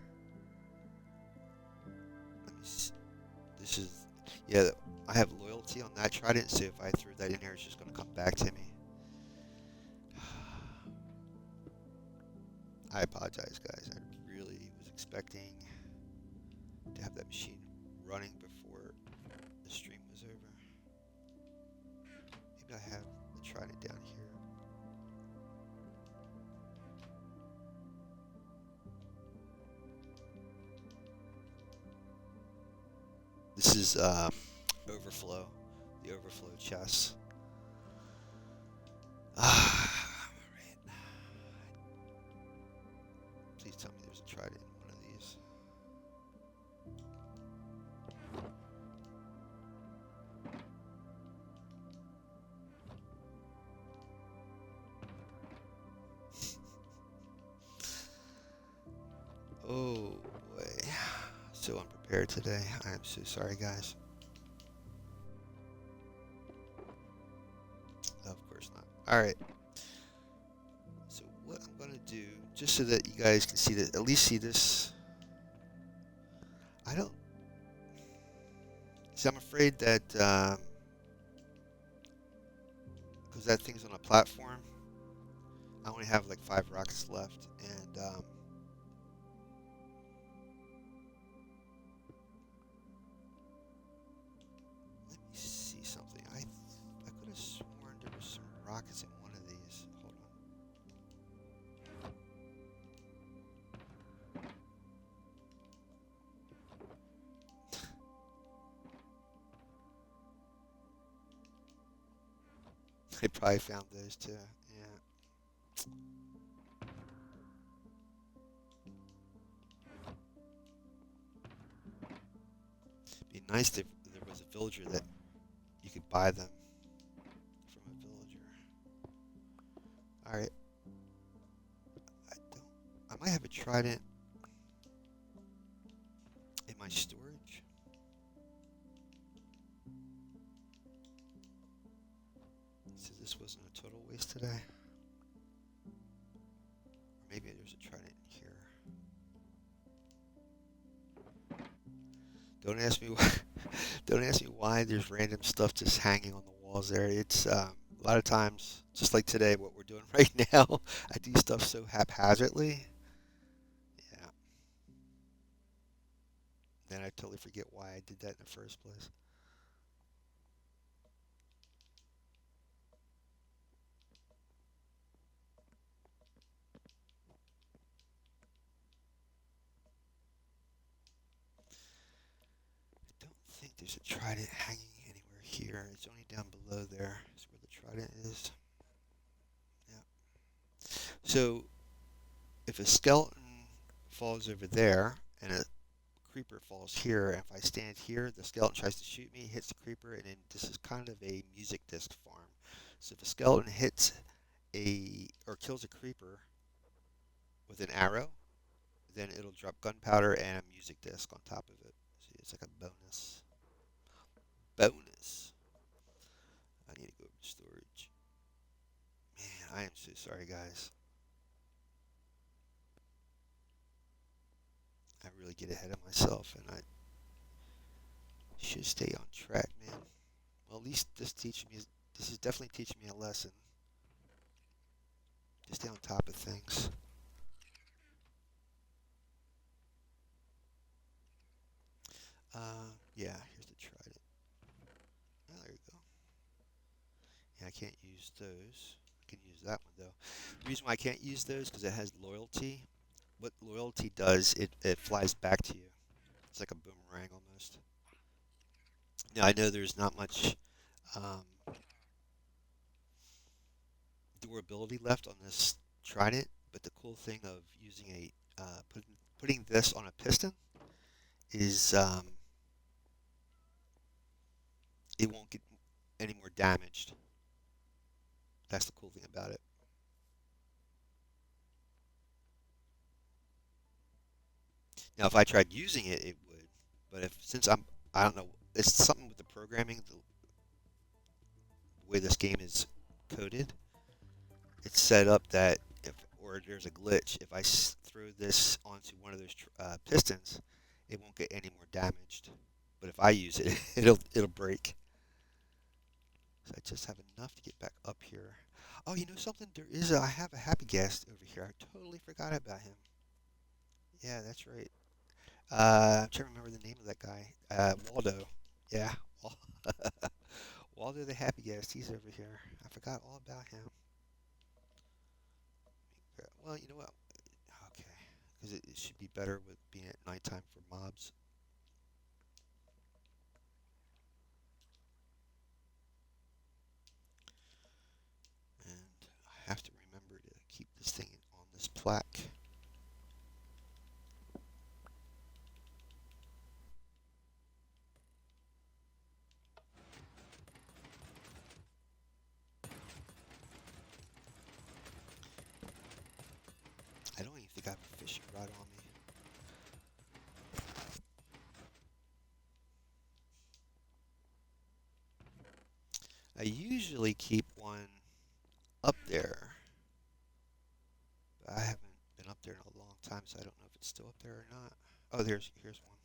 Speaker 1: Let me see. This is, yeah, I have loyalty on that trident, so if I threw that in here, it's just going to come back to me. I apologize, guys. I really was expecting to have that machine running before the stream was over. Maybe I have the trident down here. This is overflow, the overflow chest. Alright. Please tell me there's a trident in one of these. Oh boy. So unprepared today. I am so sorry, guys. Of course not. Alright. So what I'm going to do, just so that you guys can see that, at least see this. I don't. See, I'm afraid that, because that thing's on a platform, I only have like 5 rockets left, and let me see something. I could have sworn there were some rockets in one of these. Hold on. I probably found those too. Yeah. It'd be nice if there was a villager that you could buy them from a villager. All right. I don't. I might have a trident in my storage. So this wasn't a total waste today. Or maybe there's a trident in here. Don't ask me why. Don't ask me why there's random stuff just hanging on the walls there. It's a lot of times, just like today, what we're doing right now. I do stuff so haphazardly. Yeah. Then I totally forget why I did that in the first place. I don't think there's a trident hanging anywhere here. It's only down below there. Is where the trident is. Yeah. So if a skeleton falls over there and a creeper falls here, and if I stand here, the skeleton tries to shoot me, hits the creeper, and then this is kind of a music disc farm. So if a skeleton hits or kills a creeper with an arrow, then it'll drop gunpowder and a music disc on top of it. See, it's like a bonus. Bonus. I need to go over to storage. Man, I am so sorry, guys. I really get ahead of myself, and I should stay on track, man. Well, at least this is definitely teaching me a lesson. To stay on top of things. Yeah, here's the trident. Oh, there you go. Yeah, I can't use those. I can use that one, though. The reason why I can't use those because it has loyalty. What loyalty does, it flies back to you. It's like a boomerang almost. Now I know there's not much um, durability left on this trident, but the cool thing of using putting this on a piston is it won't get any more damaged. That's the cool thing about it. Now, if I tried using it, it would. But if since I don't know, it's something with the programming, the way this game is coded. It's set up that if or there's a glitch, if I throw this onto one of those pistons, it won't get any more damaged. But if I use it, it'll break. So I just have enough to get back up here. Oh, you know something? I have a happy guest over here. I totally forgot about him. Yeah, that's right. I'm trying to remember the name of that guy. Waldo. Yeah, Waldo the happy guest. He's over here. I forgot all about him. Well, you know what? Okay, because it should be better with being at nighttime for mobs. And I have to remember to keep this thing on this plaque. I don't even think I have a fishing rod on me. I usually keep one up there, but I haven't been up there in a long time, so I don't know if it's still up there or not. Oh, here's one.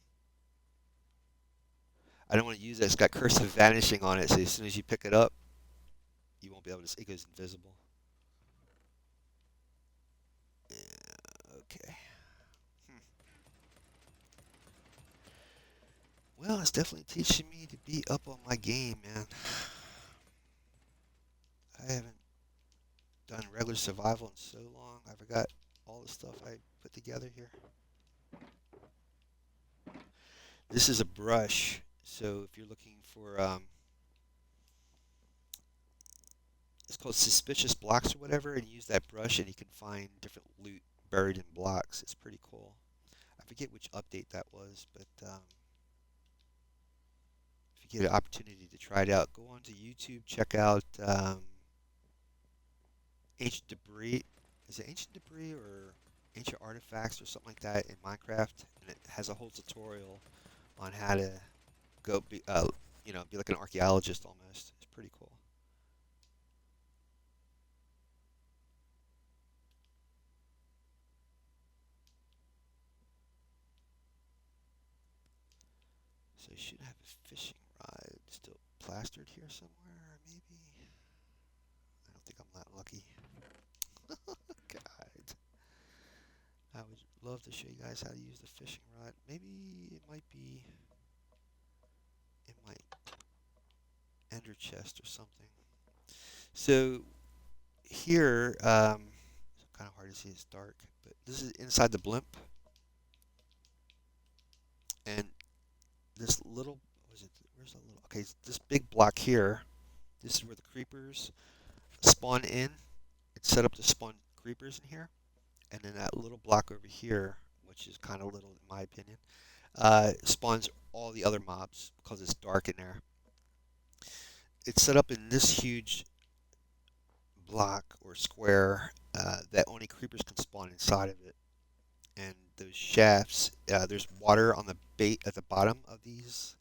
Speaker 1: I don't want to use it. It's got cursive vanishing on it, so as soon as you pick it up, you won't be able to see. It goes invisible. Yeah, okay. Hmm. Well, it's definitely teaching me to be up on my game, man. I haven't done regular survival in so long. I forgot all the stuff I put together here. This is a brush, so if you're looking for, it's called suspicious blocks or whatever, and you use that brush and you can find different loot buried in blocks. It's pretty cool. I forget which update that was, but if you get an opportunity to try it out, go onto YouTube, check out Ancient Debris. Is it Ancient Debris or Ancient Artifacts or something like that in Minecraft? And it has a whole tutorial on how to go be like an archaeologist almost. It's pretty cool. So you should have a fishing rod still plastered here somewhere, maybe. I don't think I'm that lucky. God. I would love to show you guys how to use the fishing rod. Maybe it might be in my ender chest or something. So here, it's kind of hard to see, it's dark, but this is inside the blimp, and this little, was it, where's the little, okay, this big block here, this is where the creepers spawn in. It's set up to spawn creepers in here, and then that little block over here, which is kind of little in my opinion, spawns all the other mobs because it's dark in there. It's set up in this huge block or square that only creepers can spawn inside of it. And those shafts, there's water on the bait at the bottom of these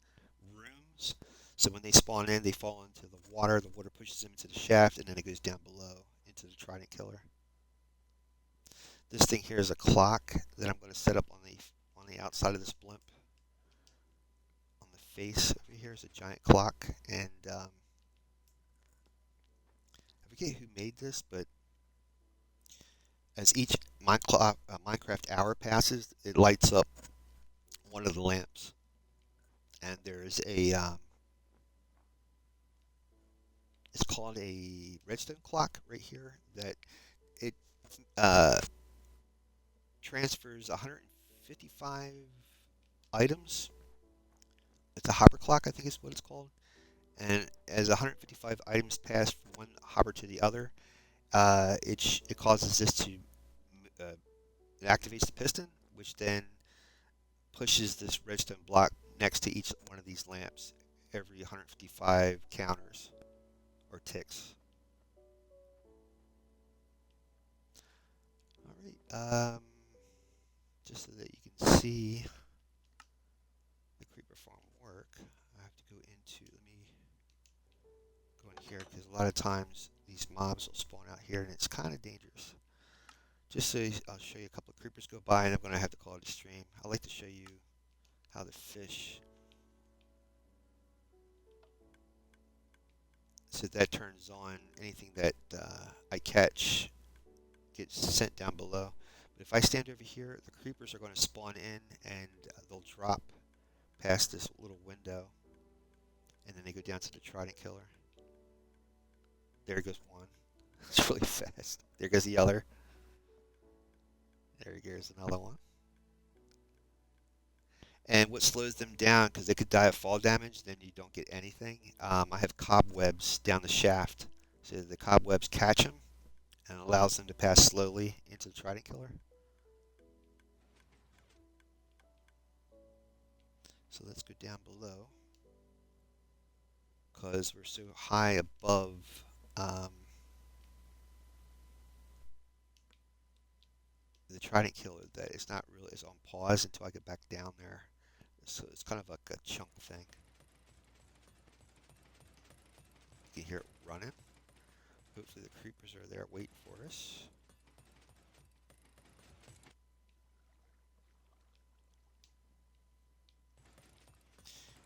Speaker 1: rooms. So when they spawn in, they fall into the water. The water pushes them into the shaft, and then it goes down below into the Trident Killer. This thing here is a clock that I'm going to set up on the outside of this blimp. On the face over here is a giant clock, and I forget who made this, but as each Minecraft hour passes, it lights up one of the lamps, and there's it's called a redstone clock right here that it uh, transfers 155 items it's a hopper clock, I think is what it's called. And as 155 items pass from one hopper to the other, it causes this to uh, it activates the piston, which then pushes this redstone block next to each one of these lamps every 155 counters or ticks. All right. Just so that you can see the creeper farm work, I have to go into. Let me go in here because a lot of times these mobs will spawn out here, and it's kind of dangerous. Just so I'll show you a couple of creepers go by, and I'm going to have to call it a stream. I like to show you how the fish, so that turns on anything that I catch gets sent down below. But if I stand over here, the creepers are going to spawn in, and they'll drop past this little window, and then they go down to the trident killer. There goes one. It's really fast. There goes the other. There goes another one. And what slows them down, because they could die of fall damage, then you don't get anything. I have cobwebs down the shaft, so the cobwebs catch them and allows them to pass slowly into the trident killer. So let's go down below, because we're so high above the trident killer that it's not really, it's on pause until I get back down there. So it's kind of like a chunk thing. You can hear it running. Hopefully the creepers are there waiting for us.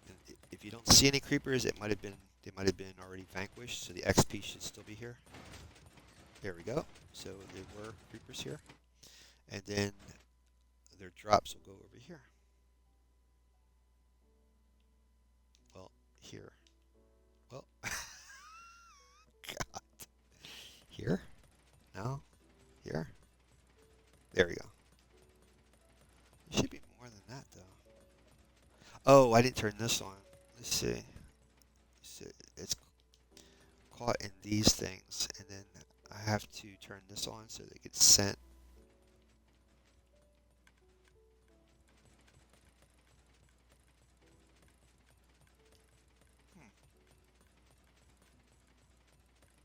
Speaker 1: And if you don't see any creepers, they might have been already vanquished, so the XP should still be here. There we go. So there were creepers here. And then their drops will go over here. Well, here. Well, God. Here? No? Here? There we go. It should be more than that, though. Oh, I didn't turn this on. Let's see. So it's caught in these things, and then I have to turn this on so they get sent.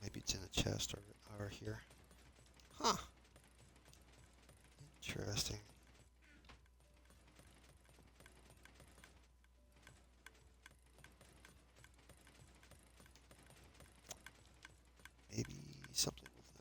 Speaker 1: Maybe it's in the chest or here. Huh. Interesting. Maybe something with the...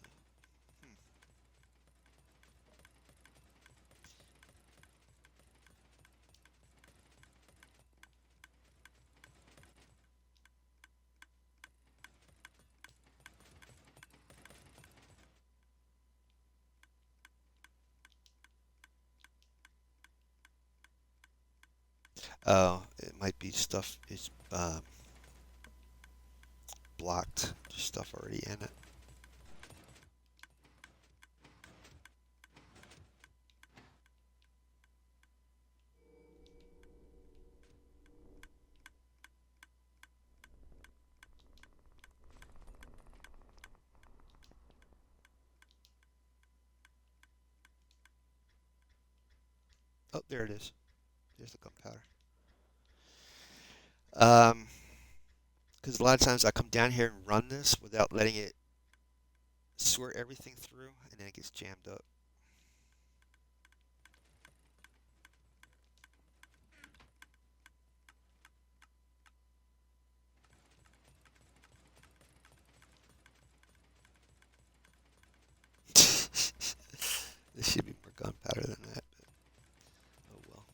Speaker 1: Oh, it might be stuff is blocked. There's stuff already in it. Oh, there it is. There's the gunpowder. Because a lot of times I come down here and run this without letting it sort everything through, and then it gets jammed up. There should be more gunpowder than that, but oh well.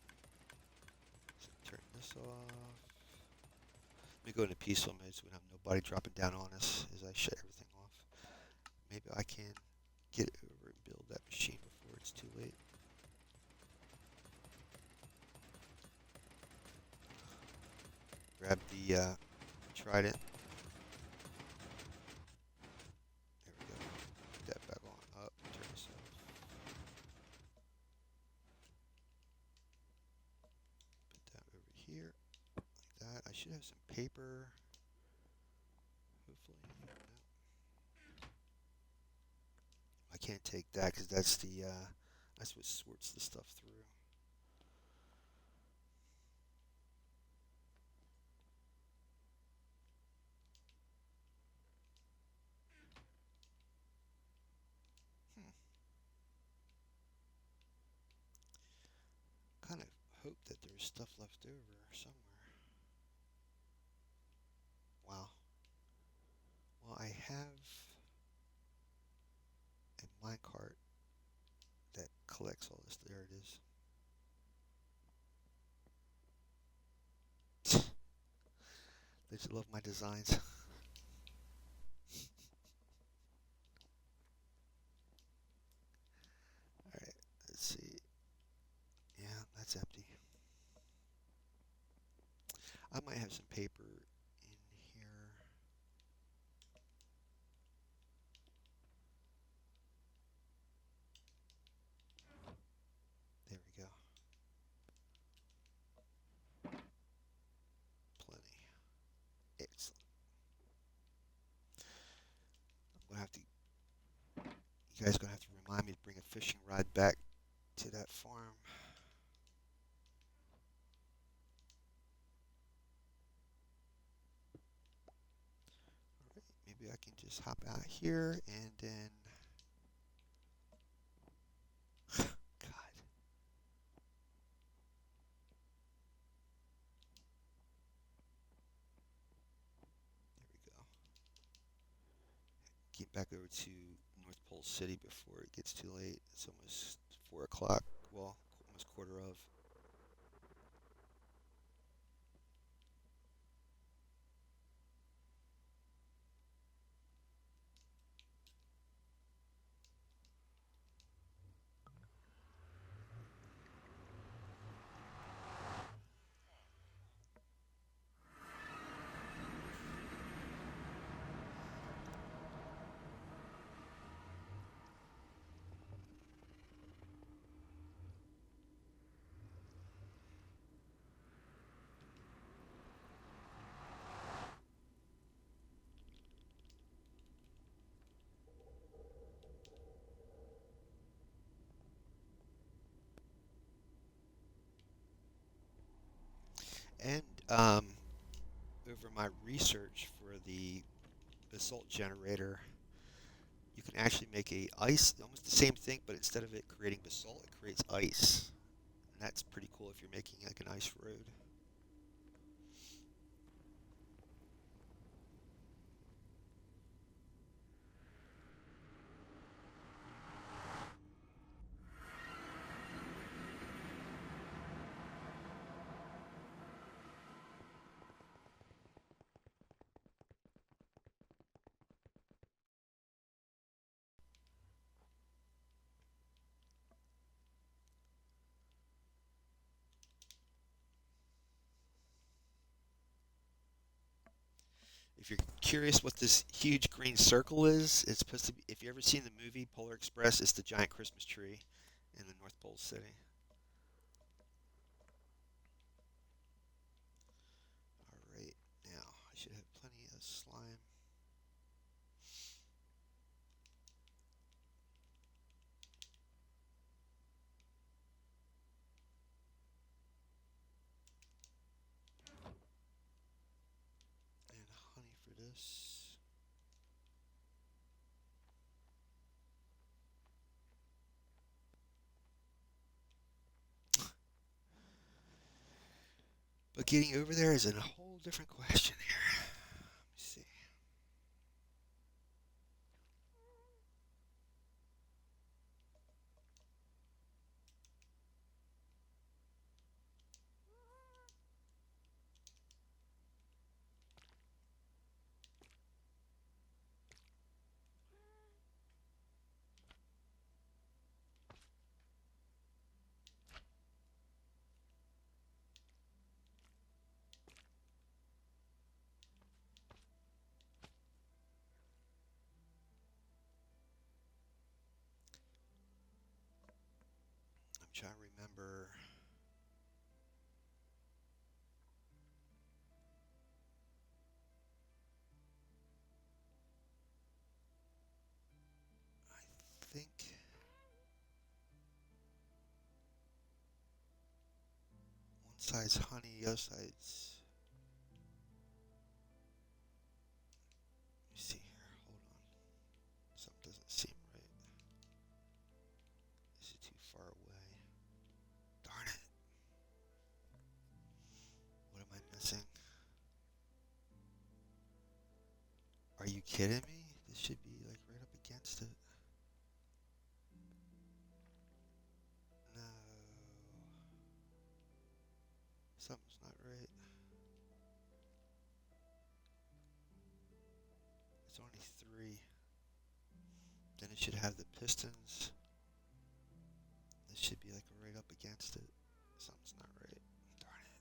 Speaker 1: So turn this off. Let me go into peaceful mode so we don't have nobody dropping down on us as I shut everything off. Maybe I can get over and build that machine before it's too late. Grab the trident. There we go. Put that back on. Up. Turn this off. Put that over here. Like I should have some paper. Hopefully, no. I can't take that because that's that's what sorts the stuff through. Hmm. Kind of hope that there's stuff left over somewhere. Wow. Well, I have a minecart that collects all this. There it is. They just love my designs. All right, let's see. Yeah, that's empty. I might have some paper in here. There we go. Plenty. Excellent. I'm gonna have to. You guys gonna have to remind me to bring a fishing rod back to that farm. All right, maybe I can just hop out here and then. God, there we go. Get back over to North Pole City before it gets too late. It's almost 4 o'clock. Well, almost quarter of. And over my research for the basalt generator, you can actually make a ice, almost the same thing, but instead of it creating basalt, it creates ice. And that's pretty cool if you're making like an ice road. If you're curious what this huge green circle is, it's supposed to be, if you ever seen the movie Polar Express, it's the giant Christmas tree in the North Pole City. All right, now I should have plenty of slime. And honey for this. But getting over there is a whole different question here. Let me see. I'm trying to remember. side's honey, the other side's. Let me see here. Hold on. Something doesn't seem right. This is too far away. Darn it. What am I missing? Are you kidding me? This should be like right up against it. No. Something's not right. It's only three. Then it should have the pistons. This should be like right up against it. Something's not right. Darn it.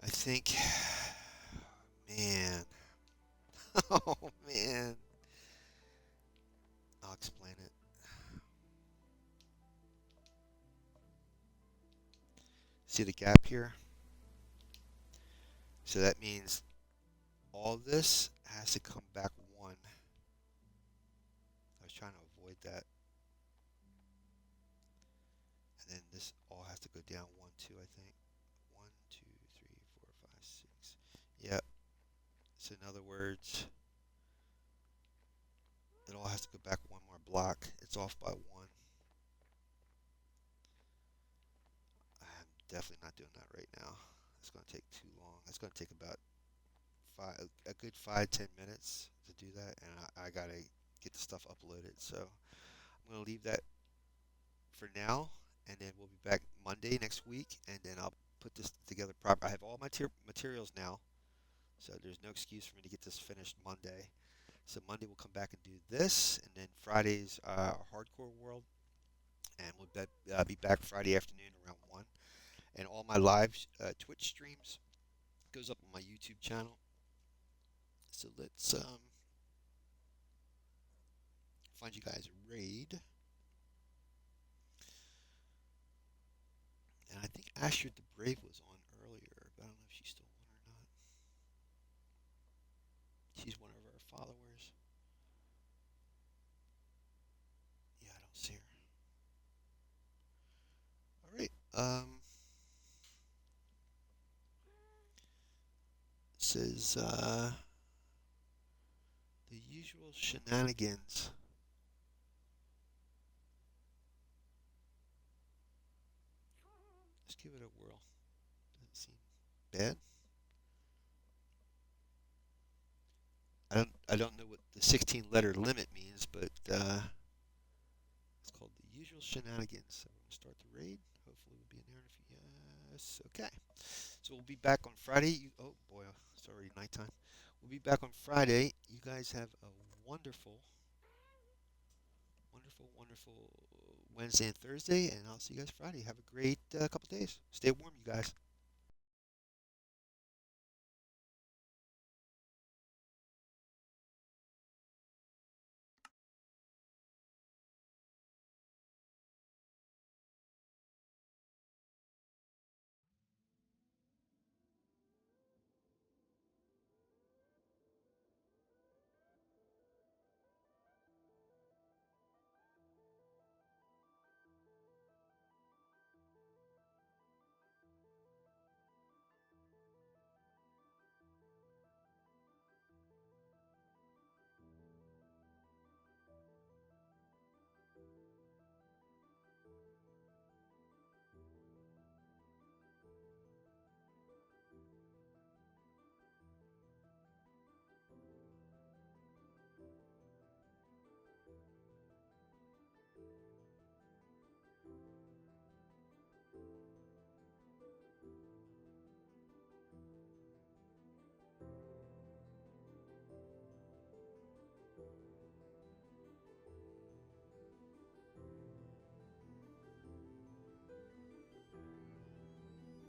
Speaker 1: I think, man. Oh, man. I'll explain it. See the gap here? So that means all this has to come back one. I was trying to avoid that. And then this all has to go down one, two, I think. 1, 2, 3, 4, 5, 6. Yep. So in other words, it all has to go back one more block. It's off by one. I'm definitely not doing that right now. It's going to take too long. It's going to take about a good 5-10 minutes to do that, and I gotta get the stuff uploaded. So I'm gonna leave that for now, and then we'll be back Monday next week, and then I'll put this together proper. I have all my materials now, so there's no excuse for me to get this finished Monday. So Monday we'll come back and do this, and then Friday's Hardcore World, and we'll be back Friday afternoon around 1. And all my live Twitch streams goes up on my YouTube channel. So let's find you guys a raid. And I think Astrid the Brave was on earlier, but I don't know if she's still on or not. She's one of our followers. Yeah, I don't see her. All right. It says the usual shenanigans. Let's give it a whirl. Doesn't seem bad. I don't know what the 16-letter limit means, but it's called the usual shenanigans. So we're gonna start the raid. Hopefully we'll be in there in a few. Yes. Okay. So we'll be back on Friday. Oh boy, it's already nighttime. We'll be back on Friday. You guys have a wonderful, wonderful, wonderful Wednesday and Thursday, and I'll see you guys Friday. Have a great couple days. Stay warm, you guys.